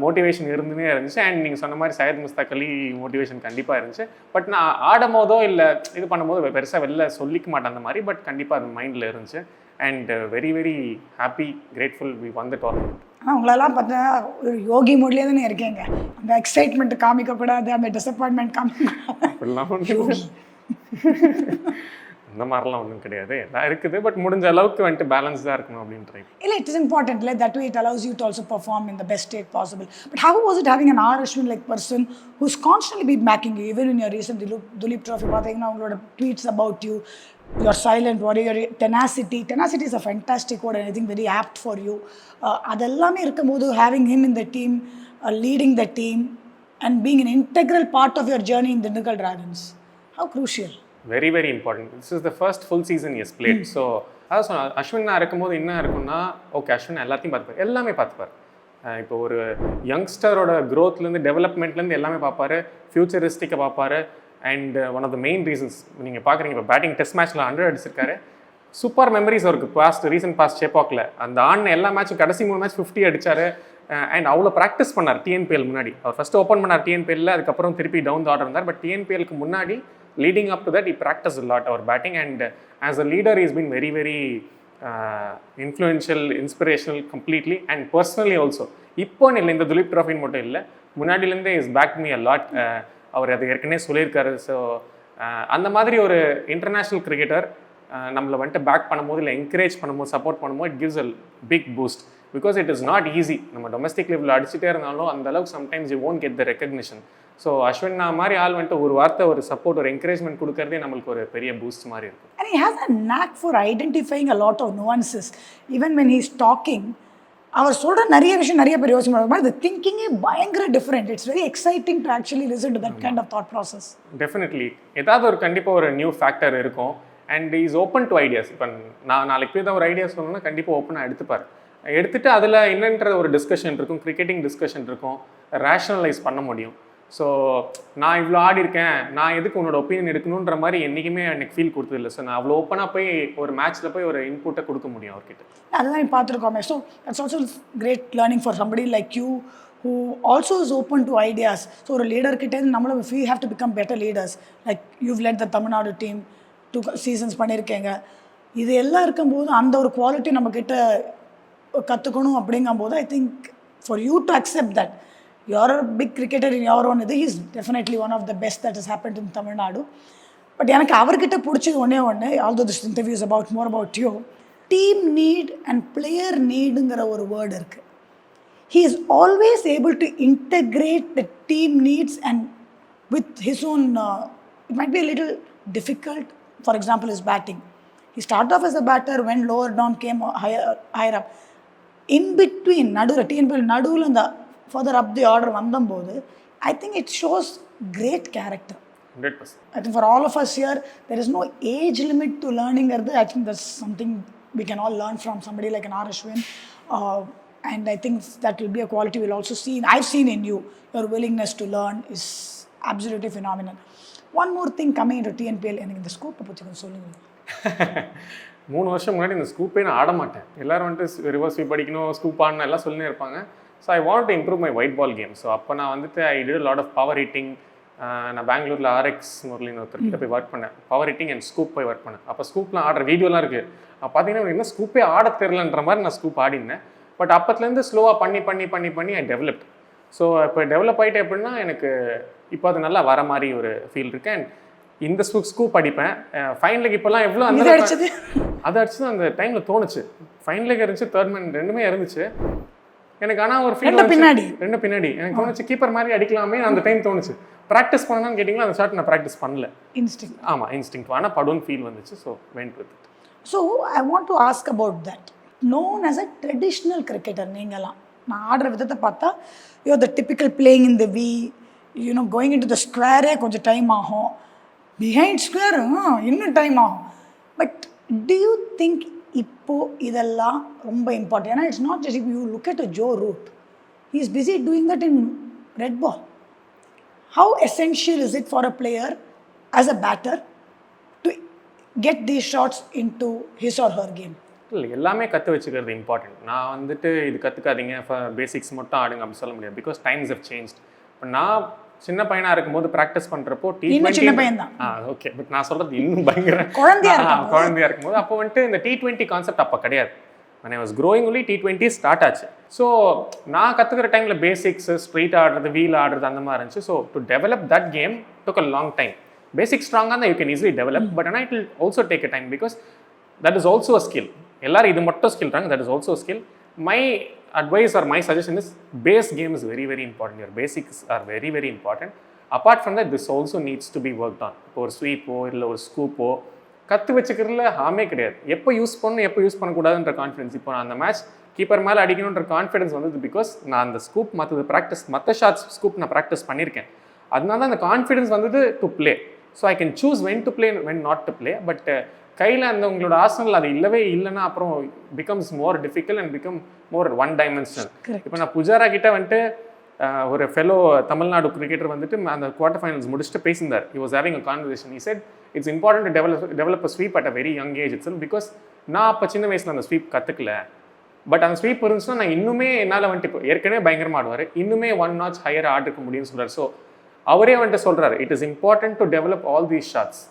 motivation இருந்துனே இருந்துச்சு. And நீங்கள் சொன்ன மாதிரி சையத் முஸ்தக் அலி motivation கண்டிப்பாக இருந்துச்சு. But நான் ஆடும் போதோ இல்லை இது பண்ணும்போது பெருசாக வெளில சொல்லிக்க மாட்டேன் அந்த மாதிரி. பட் கண்டிப்பாக அது மைண்டில் இருந்துச்சு. And very very happy, grateful we won the tournament. ஆனால் உங்களெல்லாம் பார்த்தா ஒரு யோகி மூட்லேயே தானே இருக்கீங்க. அந்த எக்ஸைட்மெண்ட் காமிக்கக்கூடாது, அந்த டிசப்பாயின்மெண்ட் காமிக்கக்கூடாது, அப்படிலாம் ஒன்றும் அந்த மாதிரிலாம் ஒன்றும் கிடையாது. எல்லாம் இருக்குது. பட் முடிஞ்ச அளவுக்கு வந்துட்டு பேலன்ஸ்டாக இருக்கணும் அப்படின்னு ட்ரை. இல்லை, it is important. Like that way it allows you to also perform in the best state possible. But how was it having an R Ashwin like person who's constantly been backing you even in your recent Duleep trophy பார்த்தீங்கன்னா உங்களோட tweets about you, your silent warrior, tenacity is a fantastic word and I think very apt for you. அதெல்லாமே இருக்கும்போது having him in the team, leading the team and being an integral part of your journey in Dindigul Dragons, how crucial? Very very important. This is the first full season he has played. So அதான் சொன்ன அஸ்வின் இருக்கும்போது என்ன இருக்குன்னா, okay Ashwin எல்லாத்தையும் பார்த்துப்பார், எல்லாமே பார்த்துப்பார். இப்போ ஒரு யங்ஸ்டரோட க்ரோத்லேருந்து டெவலப்மெண்ட்லேருந்து எல்லாமே பார்ப்பார், ஃபியூச்சரிஸ்டிக்கை பார்ப்பார். And one of the main reasons நீங்கள் பார்க்குறீங்க, இப்போ பேட்டிங் டெஸ்ட் மேட்ச்சில் 100 அடிச்சிருக்காரு. சூப்பர் மெமரிஸ் அவருக்கு ரீசன்ட் பாஸ்ட் சேப்பாக்கில் அந்த ஆடின எல்லா மேட்சும் கடைசி 3 மேட்ச் 50 அடித்தார். அண்ட் அவ்வளோ ப்ராக்டிஸ் பண்ணார் டிஎன்பிஎல் முன்னாடி. அவர் ஃபஸ்ட்டு ஓப்பன் பண்ணார் டிஎன்பிஎல்ல, அதுக்கப்புறம் திருப்பி டவுன் த ஆர்டர் இருந்தார். பட் டிஎன்பிஎலுக்கு முன்னாடி leading up to that he practiced a lot அவர் batting. And as a leader he has been very very influential, inspirational completely and personally also. இப்போன்னு இல்லை, இந்த துலீப் ட்ராஃபின்னு மட்டும் இல்லை, முன்னாடிலேருந்தே is back me a lot. அவர் அது ஏற்கனவே சொல்லியிருக்காரு. ஸோ அந்த மாதிரி ஒரு இன்டர்நேஷ்னல் கிரிக்கெட்டர் நம்மளை வந்துட்டு பேக் பண்ணும்போது இல்லை என்கரேஜ் பண்ணும்போது சப்போர்ட் பண்ணும்போது it gives a big boost. Because it is not easy. நம்ம டொமஸ்டிக் லெவலில் அடிச்சுட்டே இருந்தாலும் அந்த அளவுக்கு sometimes you won't get the recognition. So Ashwin மாதிரி ஆள் வந்துட்டு ஒரு வார்த்தை ஒரு சப்போர்ட் ஒரு என்கரேஜ்மெண்ட் கொடுக்கறதே நம்மளுக்கு ஒரு பெரிய பூஸ்ட் மாதிரி இருக்கும். And he has a knack for identifying a lot of nuances. Even when he's talking, அவர் சொல்கிற நிறைய விஷயம் நிறைய பேர் யோசிச்சு பண்ணுவாங்க. The thinking is பயங்கர different. It's very exciting to actually listen to that kind of thought process. Definitely ஏதாவது ஒரு கண்டிப்பாக ஒரு நியூ ஃபேக்டர் இருக்கும். And is open to ideas. இப்போ நான் நாளைக்கு போய் தான் ஒரு ஐடியா சொல்லணும்னா கண்டிப்பாக ஓப்பனாக எடுத்துப்பார். எடுத்துகிட்டு அதில் என்னன்ற ஒரு டிஸ்கஷன் இருக்கும், கிரிக்கெட்டிங் டிஸ்கஷன் இருக்கும், ரேஷனலைஸ் பண்ண முடியும். ஸோ நான் இவ்வளோ ஆடி இருக்கேன், நான் எதுக்கு உன்னோட ஒப்பீனியன் எடுக்கணுன்ற மாதிரி என்றைக்குமே எனக்கு ஃபீல் கொடுத்ததில்லை. ஸோ நான் அவ்வளோ ஓப்பனாக போய் ஒரு மேட்ச்சில் போய் ஒரு இன்புட்டை கொடுக்க முடியும் அவர்கிட்ட. அதுதான் பார்த்துருக்கோமே. So that's also great learning for somebody like you who also is open to ideas. So ஒரு லீடர் கிட்டே நம்மளும் we have to become better leaders. Like you've led the Tamil Nadu team 2 seasons பண்ணியிருக்கீங்க. இது எல்லாம் இருக்கும்போது அந்த ஒரு quality நம்மக்கிட்ட கற்றுக்கணும் அப்படிங்கும்போது I think for you to accept that you're a big cricketer in your own இது he's definitely one of the best that has happened in Tamil Nadu. But எனக்கு அவர்கிட்ட பிடிச்சது ஒன்றே although this interview is about more about you, team need and player needங்கிற ஒரு word இருக்குது. He is always able to integrate the team needs and with his own, it might be a little difficult, for example, his batting. He started off as a batter, when lower down came higher up. In between, நடுவில் அந்த further up the order வந்தம்போது, I think it shows great character. 100%. I think for all of us here, there is no age limit to learning. I think that's something we can all learn from somebody like an Ashwin. And I think that will be a quality we'll also see. I've seen in you, your willingness to learn is absolutely phenomenal. One more thing coming into TNPL, எனக்கு இந்த ஸ்கூப்பை பற்றி கொஞ்சம் சொல்லுங்கள். 3 வருஷம் முன்னாடி இந்த ஸ்கூப்பே நான் ஆட மாட்டேன். எல்லோரும் வந்துட்டு ரிவர்ஸ் ஸ்வீப் அடிக்கணும், ஸ்கூப் ஆடணும் எல்லாம் சொல்லினே இருப்பாங்க. So I want to improve my white ball game. So அப்போ நான் வந்துட்டு I did lot of power hitting. நான் பெங்களூரில் RX முரளின்னு ஒருத்தர்கிட்ட போய் ஒர்க் பண்ணேன். பவர் ஹிட்டிங் அண்ட் ஸ்கூப் போய் ஒர்க் பண்ணேன். அப்போ ஸ்கூப்லாம் ஆடுற வீடியோலாம் இருக்குது. அப்போ பார்த்தீங்கன்னா என்ன ஸ்கூப்பே ஆட தெரிலன்ற மாதிரி நான் ஸ்கூப் ஆடினேன். பட் அப்போத்துலேருந்து ஸ்லோவாக பண்ணி ஐ டெவலப்ட். ஸோ இப்போ டெவலப் ஆகிட்டு எப்படின்னா எனக்கு இப்போ அது நல்லா வர மாதிரி ஒரு ஃபீல் இருக்கு. அண்ட் இந்த ஸ்கூப் அடிப்பேன். ஃபைன் லெக் இப்போல்லாம் எவ்வளோ அந்த அது அடிச்சு அந்த டைமில் தோணுச்சு. ஃபைன் லெக் இருந்துச்சு, தேர்ட் மேன் ரெண்டுமே இருந்துச்சு எனக்கு. ஆனால் ஒரு ஃபீல் ரெண்டு பின்னாடி எனக்கு தோணுச்சு கீப்பர் மாதிரி அடிக்கலாமே அந்த டைம் தோணுச்சு. ப்ராக்டிஸ் பண்ணணும்னு கேட்டிங்கன்னா அந்த ஷாட் நான் ப்ராக்டிஸ் பண்ணல. இன்ஸ்டிங். ஆமாம், இன்ஸ்டிங். ஆனால் படுன்னு ஃபீல் வந்துச்சு. So went with it. So I want to ask about that. known as a traditional cricketer. நீங்களாம் நான் ஆடுற விதத்தை பார்த்தா you are the typical playing in the V, you know going into the ஸ்கொயரே கொஞ்சம் டைம் ஆகும், பிஹைண்ட் ஸ்கொயர் இன்னும் time ஆகும். பட் do you think இப்போது இதெல்லாம் ரொம்ப இம்பார்ட்டன்ட்? ஏன்னா it's not just if you look at a Joe Root, he is busy doing that in red ball. How essential is it for a player as a batter to get these shots into his or her game? இல்லை, எல்லாமே கற்று வச்சுக்கிறது important. நான் வந்துட்டு இது கற்றுக்காதீங்க, basics மட்டும் ஆடுங்க அப்படி சொல்ல முடியாது. Because times have changed. இப்போ நான் சின்ன பையனாக இருக்கும்போது ப்ராக்டிஸ் பண்ணுறப்போ சின்ன பையன் தான். ஓகே, பட் நான் சொல்கிறது இன்னும் பயங்கர குழந்தையாக இருக்கும்போது அப்போ வந்துட்டு இந்த T20 கான்செப்ட் அப்போ கிடையாது. when I was growing only T20 start ஆச்சு. ஸோ நான் கற்றுக்கிற டைமில் பேசிக்ஸ், ஸ்ட்ரெயிட் ஆடுறது, வீல் ஆடுறது அந்த மாதிரி இருந்துச்சு. So to develop that game took a long time. Basic ஸ்ட்ராங்காக தான் you can easily develop, but ஆனால் it will also take a time because that is also a skill. எல்லாரும் இது மட்டும் ஸ்கில்றாங்க, that is also skill. My advice or my suggestion is base game is very very important. Your basics are very very important. Apart from that this also needs to be work on. இப்போ ஒரு ஸ்வீப்போ இல்லை ஒரு ஸ்கூப்போ கற்று வச்சுக்கிறதுல ஹாமே கிடையாது. எப்போ use பண்ணணும் எப்போ use பண்ணக்கூடாதுன்ற confidence. இப்போ நான் அந்த மேட்ச் கீப்பர் மேலே அடிக்கணுன்ற கான்ஃபிடன்ஸ் வந்தது பிகாஸ் நான் அந்த ஸ்கூப் மற்ற ஷாட்ஸ் ஸ்கூப் நான் ப்ராக்டிஸ் பண்ணியிருக்கேன். அதனால தான் அந்த கான்ஃபிடன்ஸ் வந்தது to play. So I can choose when to play when not to play. But கையில் அந்த உங்களோட ஆசனல் அது இல்லவே இல்லைன்னா அப்புறம் becomes more difficult and become more one dimensional. இப்போ நான் புஜாரா கிட்ட வந்துட்டு ஒரு ஃபெலோ தமிழ்நாடு கிரிக்கெட்டர் வந்துட்டு அந்த குவார்டர் ஃபைனல்ஸ் முடிச்சுட்டு பேசியிருந்தார். He was having a conversation. He said it's important to develop a sweep at a very young age it's because நான் அப்போ சின்ன வயசில் அந்த ஸ்வீப் கற்றுக்கல. பட் அந்த ஸ்வீப் இருந்துச்சுன்னா நான் இன்னுமே என்னால் வந்துட்டு இப்போ ஏற்கனவே பயங்கரமாக ஆடுவார், இன்னுமே 1 notch ஹையர் ஆடிருக்க முடியும்னு சொல்கிறார். ஸோ அவரே வந்துட்டு சொல்கிறார், it is important to develop all these shots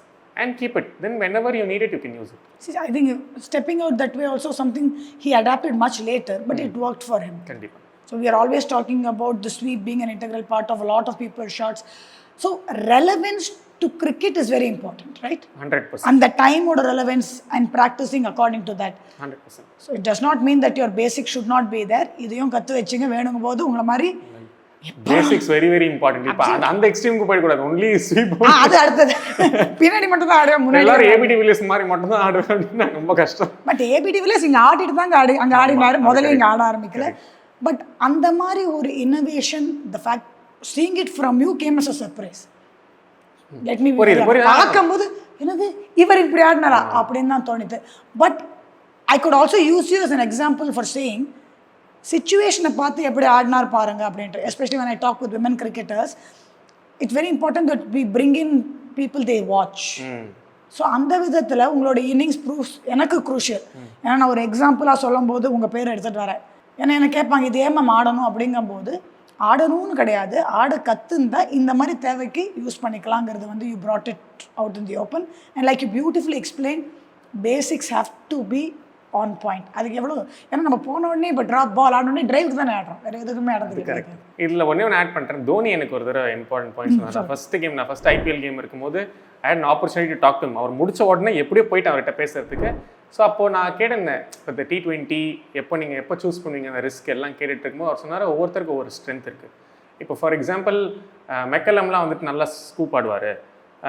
and keep it. Then whenever you need it, you can use it. See, I think stepping out that way also something he adapted much later, but it worked for him. Kandipa. So we are always talking about the sweep being an integral part of a lot of people's shots. So relevance to cricket is very important, right? 100%. And the time or relevance and practicing according to that. 100%. So it does not mean that your basics should not be there. இதையும் கற்று வச்சுங்க வேணுங்க போது உங்களை மாதிரி basics very very important. இப்போ அந்த எக்ஸ்ட்ரீமுக்கு போயிடக்கூடாது. ஒன்லி ஸ்வீப் அது அடுத்தது. பின்னாடி மட்டும் தான் ஆடுவேன், முன்னாடி எல்லாரும் ஏபிடி வில்லியர்ஸ் மாதிரி மட்டும் தான் ஆடுவேன் அப்படின்னா ரொம்ப கஷ்டம். பட் ஏபிடி வில்லியர்ஸ் இங்கே ஆடிட்டு தான் அங்கே ஆடினாரு, முதல்ல இங்கே ஆட ஆரம்பிக்கல. பட் அந்த மாதிரி ஒரு innovation, the fact seeing it from you came as a surprise. Let me பார்க்கும்போது என்னது இவர் இப்படி ஆடினாரா அப்படின்னு தான் தோணுது. But I could also use you as an example for saying சிச்சுவேஷனை பார்த்து எப்படி ஆடினார் பாருங்க அப்படின்ட்டு. Especially when I talk with women cricketers, it's very important that we bring in people they watch. So அந்த விதத்தில் உங்களோட இன்னிங்ஸ் ப்ரூஃப்ஸ் எனக்கு க்ரூஷியல். ஏன்னா நான் ஒரு எக்ஸாம்பிளாக சொல்லும் போது உங்கள் பேர் எடுத்துகிட்டு வரேன். ஏன்னா என்ன கேட்பாங்க, இது ஏன் மேம் ஆடணும் அப்படிங்கும்போது, ஆடணும்னு கிடையாது, ஆட கற்றுந்தா இந்த மாதிரி தேவைக்கு யூஸ் பண்ணிக்கலாங்கிறது வந்து you brought it out in the open and like you beautifully explained, basics have to be on point. அதுக்கு எவ்வளோ, ஏன்னா நம்ம போன உடனே இப்போ ட்ராப் பால் ஆடனே டிரைவுக்கு தானே ஆடுறோம், வேறு எதுக்குமே ஆடுறது கிடையாது. இதில் ஒன்றே ஒன்று ஆட் பண்ணுறேன். தோனி எனக்கு ஒரு தடவை இம்பார்ட்டன்ட் பாயிண்ட்ஸ் சொன்னார். நான் ஃபஸ்ட் ஐபிஎல் கேம் இருக்கும்போது I had an opportunity to talk to him. அவர் முடிச்ச உடனே எப்படியோ போயிட்டு அவர்கிட்ட பேசுறதுக்கு. ஸோ அப்போது நான் கேட்டிருந்தேன், இப்போ இந்த T20 எப்போ சூஸ் பண்ணுவீங்க அந்த ரிஸ்க் எல்லாம் கேட்டுட்டு இருக்கும்போது அவர் சொன்னார், ஒவ்வொருத்தருக்கும் ஒவ்வொரு ஸ்ட்ரென்த் இருக்குது. இப்போ ஃபார் எக்ஸாம்பிள் மெக்கலம்லாம் வந்துட்டு நல்லா ஸ்கூப் ஆடுவார்.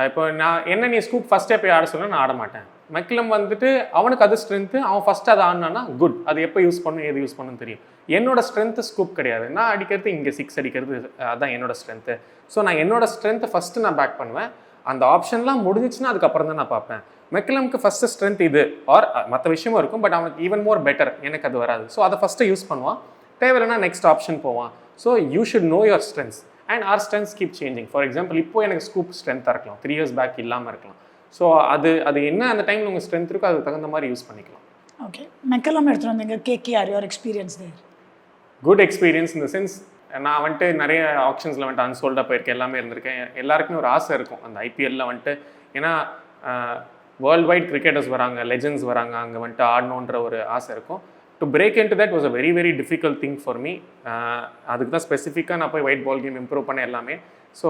இப்போ நான் நீ ஸ்கூப் ஃபஸ்ட்டே போய் ஆட சொன்னால் நான் ஆட மாட்டேன். மெக்கலம் வந்துட்டு அவனுக்கு அது ஸ்ட்ரென்த்து, அவன் ஃபஸ்ட்டு அதை ஆடினான்னா குட், அது எப்போ யூஸ் பண்ணணும் எது யூஸ் பண்ணணும்னு தெரியும். என்னோட ஸ்ட்ரென்த்து ஸ்கூப் கிடையாது, நான் அடிக்கிறது இங்கே 6 அடிக்கிறது, அதுதான் என்னோட ஸ்ட்ரென்த்து. ஸோ நான் என்னோட ஸ்ட்ரென்த்தை ஃபஸ்ட்டு நான் பேக் பண்ணுவேன். அந்த ஆப்ஷன்லாம் முடிஞ்சிச்சுன்னா அதுக்கப்புறம் தான் நான் பார்ப்பேன். மெக்கலம்க்கு ஃபஸ்ட்டு ஸ்ட்ரென்த் இது ஆர் மற்ற விஷயமும் இருக்கும், பட் அவனுக்கு ஈவன் மோர் பெட்டர், எனக்கு அது வராது. ஸோ அதை ஃபஸ்ட்டு யூஸ் பண்ணுவான், தேவையில்லைனா நெக்ஸ்ட் ஆப்ஷன் போவான். So you should know your strengths and our strengths keep changing. For example இப்போ எனக்கு ஸ்கூப் ஸ்ட்ரென்த்தாக இருக்கலாம், 3 years பேக் இல்லாமல் இருக்கலாம். ஸோ அது என்ன அந்த டைமில் உங்கள் ஸ்ட்ரென்த் இருக்கோ அதுக்கு தகுந்த மாதிரி யூஸ் பண்ணிக்கலாம். ஓகே, மெக்கலம் எடுத்துகிட்டு வந்தீங்க, KKR your experience there? Good experience in the sense, நான் வந்துட்டு நிறைய ஆப்ஷன்ஸில் வந்துட்டு அன்சோல்டாக போயிருக்கேன், எல்லாமே இருந்திருக்கேன். எல்லாருக்குமே ஒரு ஆசை இருக்கும் அந்த ஐபிஎல்லில் வந்துட்டு, ஏன்னா வேர்ல்டு வைட் கிரிக்கெட்டர்ஸ் வராங்க, லெஜெண்ட்ஸ் வராங்க, அங்கே வந்துட்டு ஆடணுன்ற ஒரு ஆசை இருக்கும். To break in to that was a very very difficult thing for me. அதுக்கு தான் ஸ்பெசிஃபிக்காக நான் போய் ஒயிட் பால் கேம் இம்ப்ரூவ் பண்ண எல்லாமே. So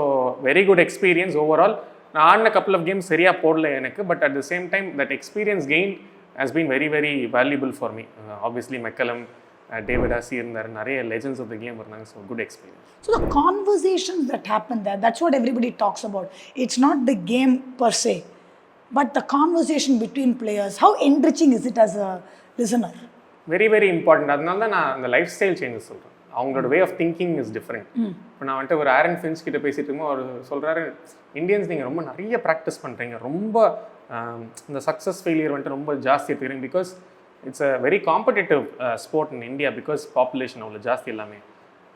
very good experience overall. நான் ஆடின கப்பல் ஆஃப் கேம்ஸ் சரியாக போடல எனக்கு, but at the same time that experience gain has been very very valuable for me. Obviously McCullum, David Hussey இருந்தார், நிறைய legends of the game இருந்தாங்க. So good experience. So the conversations that happen there, that's what everybody talks about. It's not the game per se, but the conversation between players. How enriching is it as a listener? Very very important. அதனால தான் நான் அந்த lifestyle changes சொல்கிறேன். அவங்களோட way of thinking is different. இப்போ நான் வந்துட்டு ஒரு ஆரன் ஃபின்ச் கிட்ட பேசிட்டு இருக்கோம், அவர் சொல்கிறாரு, இந்தியன்ஸ் நீங்கள் ரொம்ப நிறைய ப்ராக்டிஸ் பண்ணுறீங்க, ரொம்ப இந்த சக்ஸஸ் ஃபெயிலியர் வந்துட்டு ரொம்ப ஜாஸ்தி எடுத்துக்கிறீங்க, because it's a very competitive sport in India, because population அவ்வளோ ஜாஸ்தி எல்லாமே.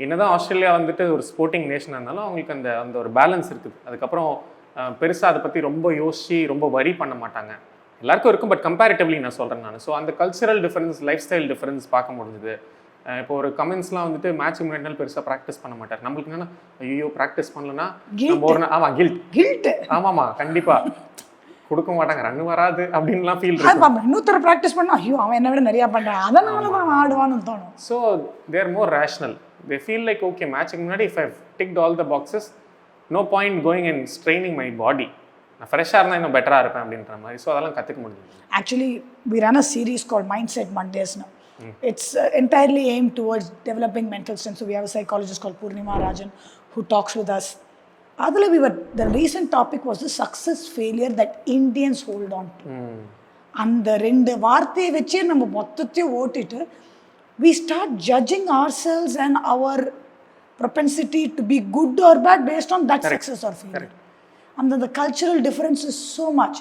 என்னதான் ஆஸ்திரேலியா வந்துட்டு ஒரு ஸ்போர்ட்டிங் நேஷனாக இருந்தாலும் அவங்களுக்கு அந்த ஒரு பேலன்ஸ் இருக்குது. அதுக்கப்புறம் பெருசாக அதை பற்றி ரொம்ப யோசிச்சு ரொம்ப வரி பண்ண மாட்டாங்க. எல்லாருக்கும் இருக்கும், பட் கம்பேரிட்டிவ்லி நான் சொல்கிறேன் நான். ஸோ அந்த cultural difference, life style difference பார்க்க முடிஞ்சுது. இப்போ ஒரு கமெண்ட்ஸ்லாம் வந்துட்டு மேட்ச் முன்னாடி நாள் பெருசாக ப்ராக்டிஸ் பண்ண மாட்டார். நம்மளுக்கு என்னன்னா, ஐயோ ப்ராக்டிஸ் பண்ணலன்னா நம்ம ஒரு கில்ட். ஆமாம்மா, கண்டிப்பாக கொடுக்க மாட்டாங்க, ரன் வராது அப்படின்லாம் ஃபீல் இருக்கும். இன்னொருத்தர ப்ராக்டிஸ் பண்ணா ஐயோ அவன் என்ன விட நிறையா பண்ணுறான், அதனால தான் அவன் ஆடுவான்னு தோணும். So they're more rational. They feel like okay, மேட்சுக்கு முன்னாடி if I ticked all the boxes, no point going and straining my body, நான் ஃப்ரெஷ்ஷாக இருந்தால் இன்னும் பெட்டராக இருப்பேன் அப்படின்ற மாதிரி. ஸோ அதெல்லாம் கற்றுக்க முடியும். Actually we run a series called mindset மண்டேஸ்னு. It's entirely aimed towards developing mental strength. So we have a psychologist called Purnima Rajan who talks with us. The recent topic was the success failure that Indians hold on to. அந்த ரெண்டு வார்த்தையை வச்சே நம்ம மொத்தத்தையும் ஓட்டிட்டு we start judging ourselves and our propensity to be good or bad based on that success or failure. And the cultural difference is so much.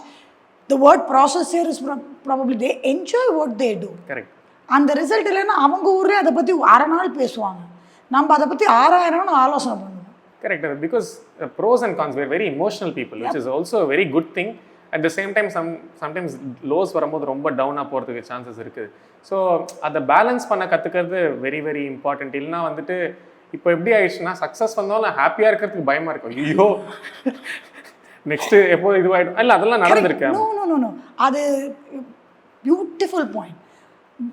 The word process here is probably they enjoy what they do. Correct. அந்த result இல்லைன்னா அவங்க ஊரே அதை பற்றி அரை நாள் பேசுவாங்க, நம்ம அதை பற்றி 6000 ஆலோசனை பண்ணுவோம். Correct. Because pros and cons were very emotional people, which is also very good thing. At the same time sometimes loss வரும்போது ரொம்ப டவுனாக போகிறதுக்கு சான்சஸ் இருக்குது. ஸோ அதை பேலன்ஸ் பண்ண கற்றுக்கிறது வெரி வெரி இம்பார்ட்டன்ட். இல்லைனா வந்துட்டு இப்போ எப்படி ஆயிடுச்சுன்னா, சக்ஸஸ் வந்தாலும் ஹாப்பியாக இருக்கிறதுக்கு பயமாக இருக்கும். ஐயோ நெக்ஸ்ட்டு எப்போ இதுவாகிடும், இல்லை அதெல்லாம் நடந்திருக்கு. நோ அது பியூட்டிஃபுல் பாயிண்ட்.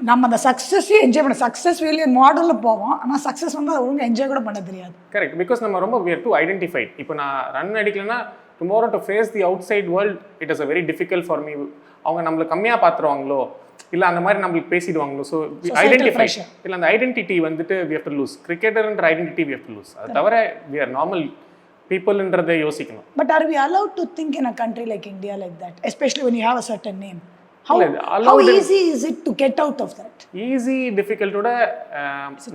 நம்ம அந்த சக்ஸஸையும் என்ஜாய் பண்ண சக்ஸஸ் ஃபெயிலியர் மாடலில் போவோம், ஆனால் சக்ஸஸ் வந்து அதை ஒழுங்காக என்ஜாய் கூட பண்ண தெரியாது. கரெக்ட். பிகாஸ் நம்ம ரொம்ப we are too identified. இப்போ நான் ரன் அடிக்கலைன்னா tomorrow to face the outside world it is a very difficult for me. அவங்க நம்மளை கம்மியாக பார்த்துருவாங்களோ இல்லை அந்த மாதிரி நம்மளுக்கு பேசிடுவாங்களோ. ஸோ ஐடென்டிஃபை இல்லை அந்த ஐடென்டிட்டி வந்துட்டு வி ஹவ் டு லூஸ். கிரிக்கெட்டர்ன்ற identity we have to lose. அது தவிர வி ஆர் நார்மல் பீப்புள்ன்றதை யோசிக்கணும். But are we allowed to think in a country like India like that, especially when you have a certain name? How easy is it to get out of that? Easy டிஃபிகல்ட்டோட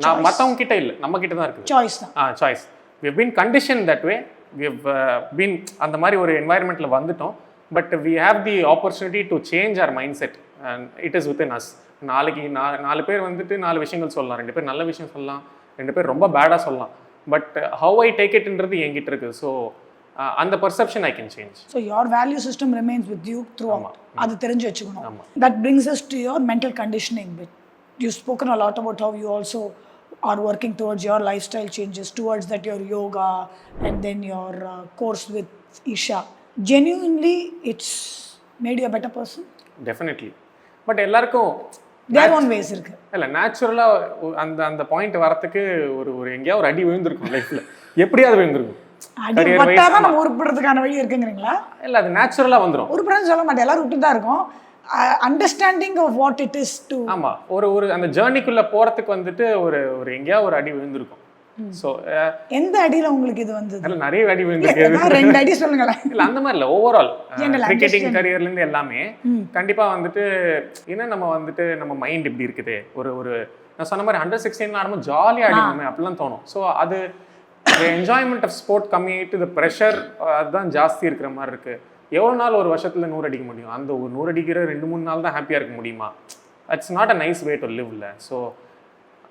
நான் மற்றவங்க கிட்ட இல்லை, நம்ம கிட்ட தான் இருக்குது. Choice தான். Choice. We have been condition that way. We have been அந்த மாதிரி ஒரு என்வாயர்மெண்ட்டில் வந்துட்டோம். But we have the opportunity to change our mindset and it is within us. நாளைக்கு 4 பேர் வந்துட்டு 4 விஷயங்கள் சொல்லலாம். 2 பேர் நல்ல விஷயம் சொல்லலாம், 2 பேர் ரொம்ப பேடாக சொல்லலாம். பட் ஹவ் ஐ டேக் இட்ன்றது என்கிட்ட இருக்குது. ஸோ அந்த perception I can change. So your value system remains with you through out. அது தெரிஞ்சு வச்சுக்கணும். That brings us to your mental conditioning. With you spoken a lot about how you also are working towards your lifestyle changes, towards that your yoga and then your course with Isha. Genuinely, it's made you a better person? Definitely. But எல்லாருக்கும் their own ways இருக்கு. இல்ல நேச்சுரலாக அந்த point வரத்துக்கு ஒரு எங்கேயாவது ஒரு அடி விழுந்திருக்கும் லைஃப்பில். எப்படியாவது விழுந்திருக்கும். அடி பட்டாதான் நம்ம உருப்படுறதுக்கான வழி இருக்குங்கிறீங்களா? இல்லை அது நேச்சுரலாக வந்துடும். உருப்படுறதுன்னு சொல்ல மாட்டேன், எல்லாரும் விட்டு தான் இருக்கும். Understanding of what it is to. ஆமாம், ஒரு அந்த ஜேர்னிக்குள்ளே போகிறதுக்கு வந்துட்டு ஒரு எங்கேயாவது ஒரு அடி விழுந்திருக்கும். ஸோ எந்த அடியில் உங்களுக்கு இது வந்தது? அதில் நிறைய அடி விழுந்திருக்கு. 2 அடி சொல்லுங்களேன். இல்லை அந்த மாதிரி இல்லை, ஓவரால் கிரிக்கெட்டிங் கரியர்லேருந்து எல்லாமே கண்டிப்பாக வந்துட்டு ஏன்னா நம்ம மைண்ட் இப்படி இருக்குது. ஒரு நான் சொன்ன மாதிரி அண்டர் 16 ஆடும்போது ஜாலியாக ஆடினோமே அப்படிலாம் தோணும். ஸோ அது என்ஜாய்மெண்ட் ஆஃப் ஸ்போர்ட் கம்மியாகிட்டு இந்த ப்ரெஷர் அதுதான் ஜாஸ்தி இருக்கிற மாதிரி இருக்குது. எவ்வளோ நாள் ஒரு வருஷத்தில் 100 அடிக்க முடியும்? அந்த ஒரு 100 அடிக்கிற 2-3 நாள் தான் ஹாப்பியாக இருக்க முடியுமா? It's not a nice way to live. இல்லை ஸோ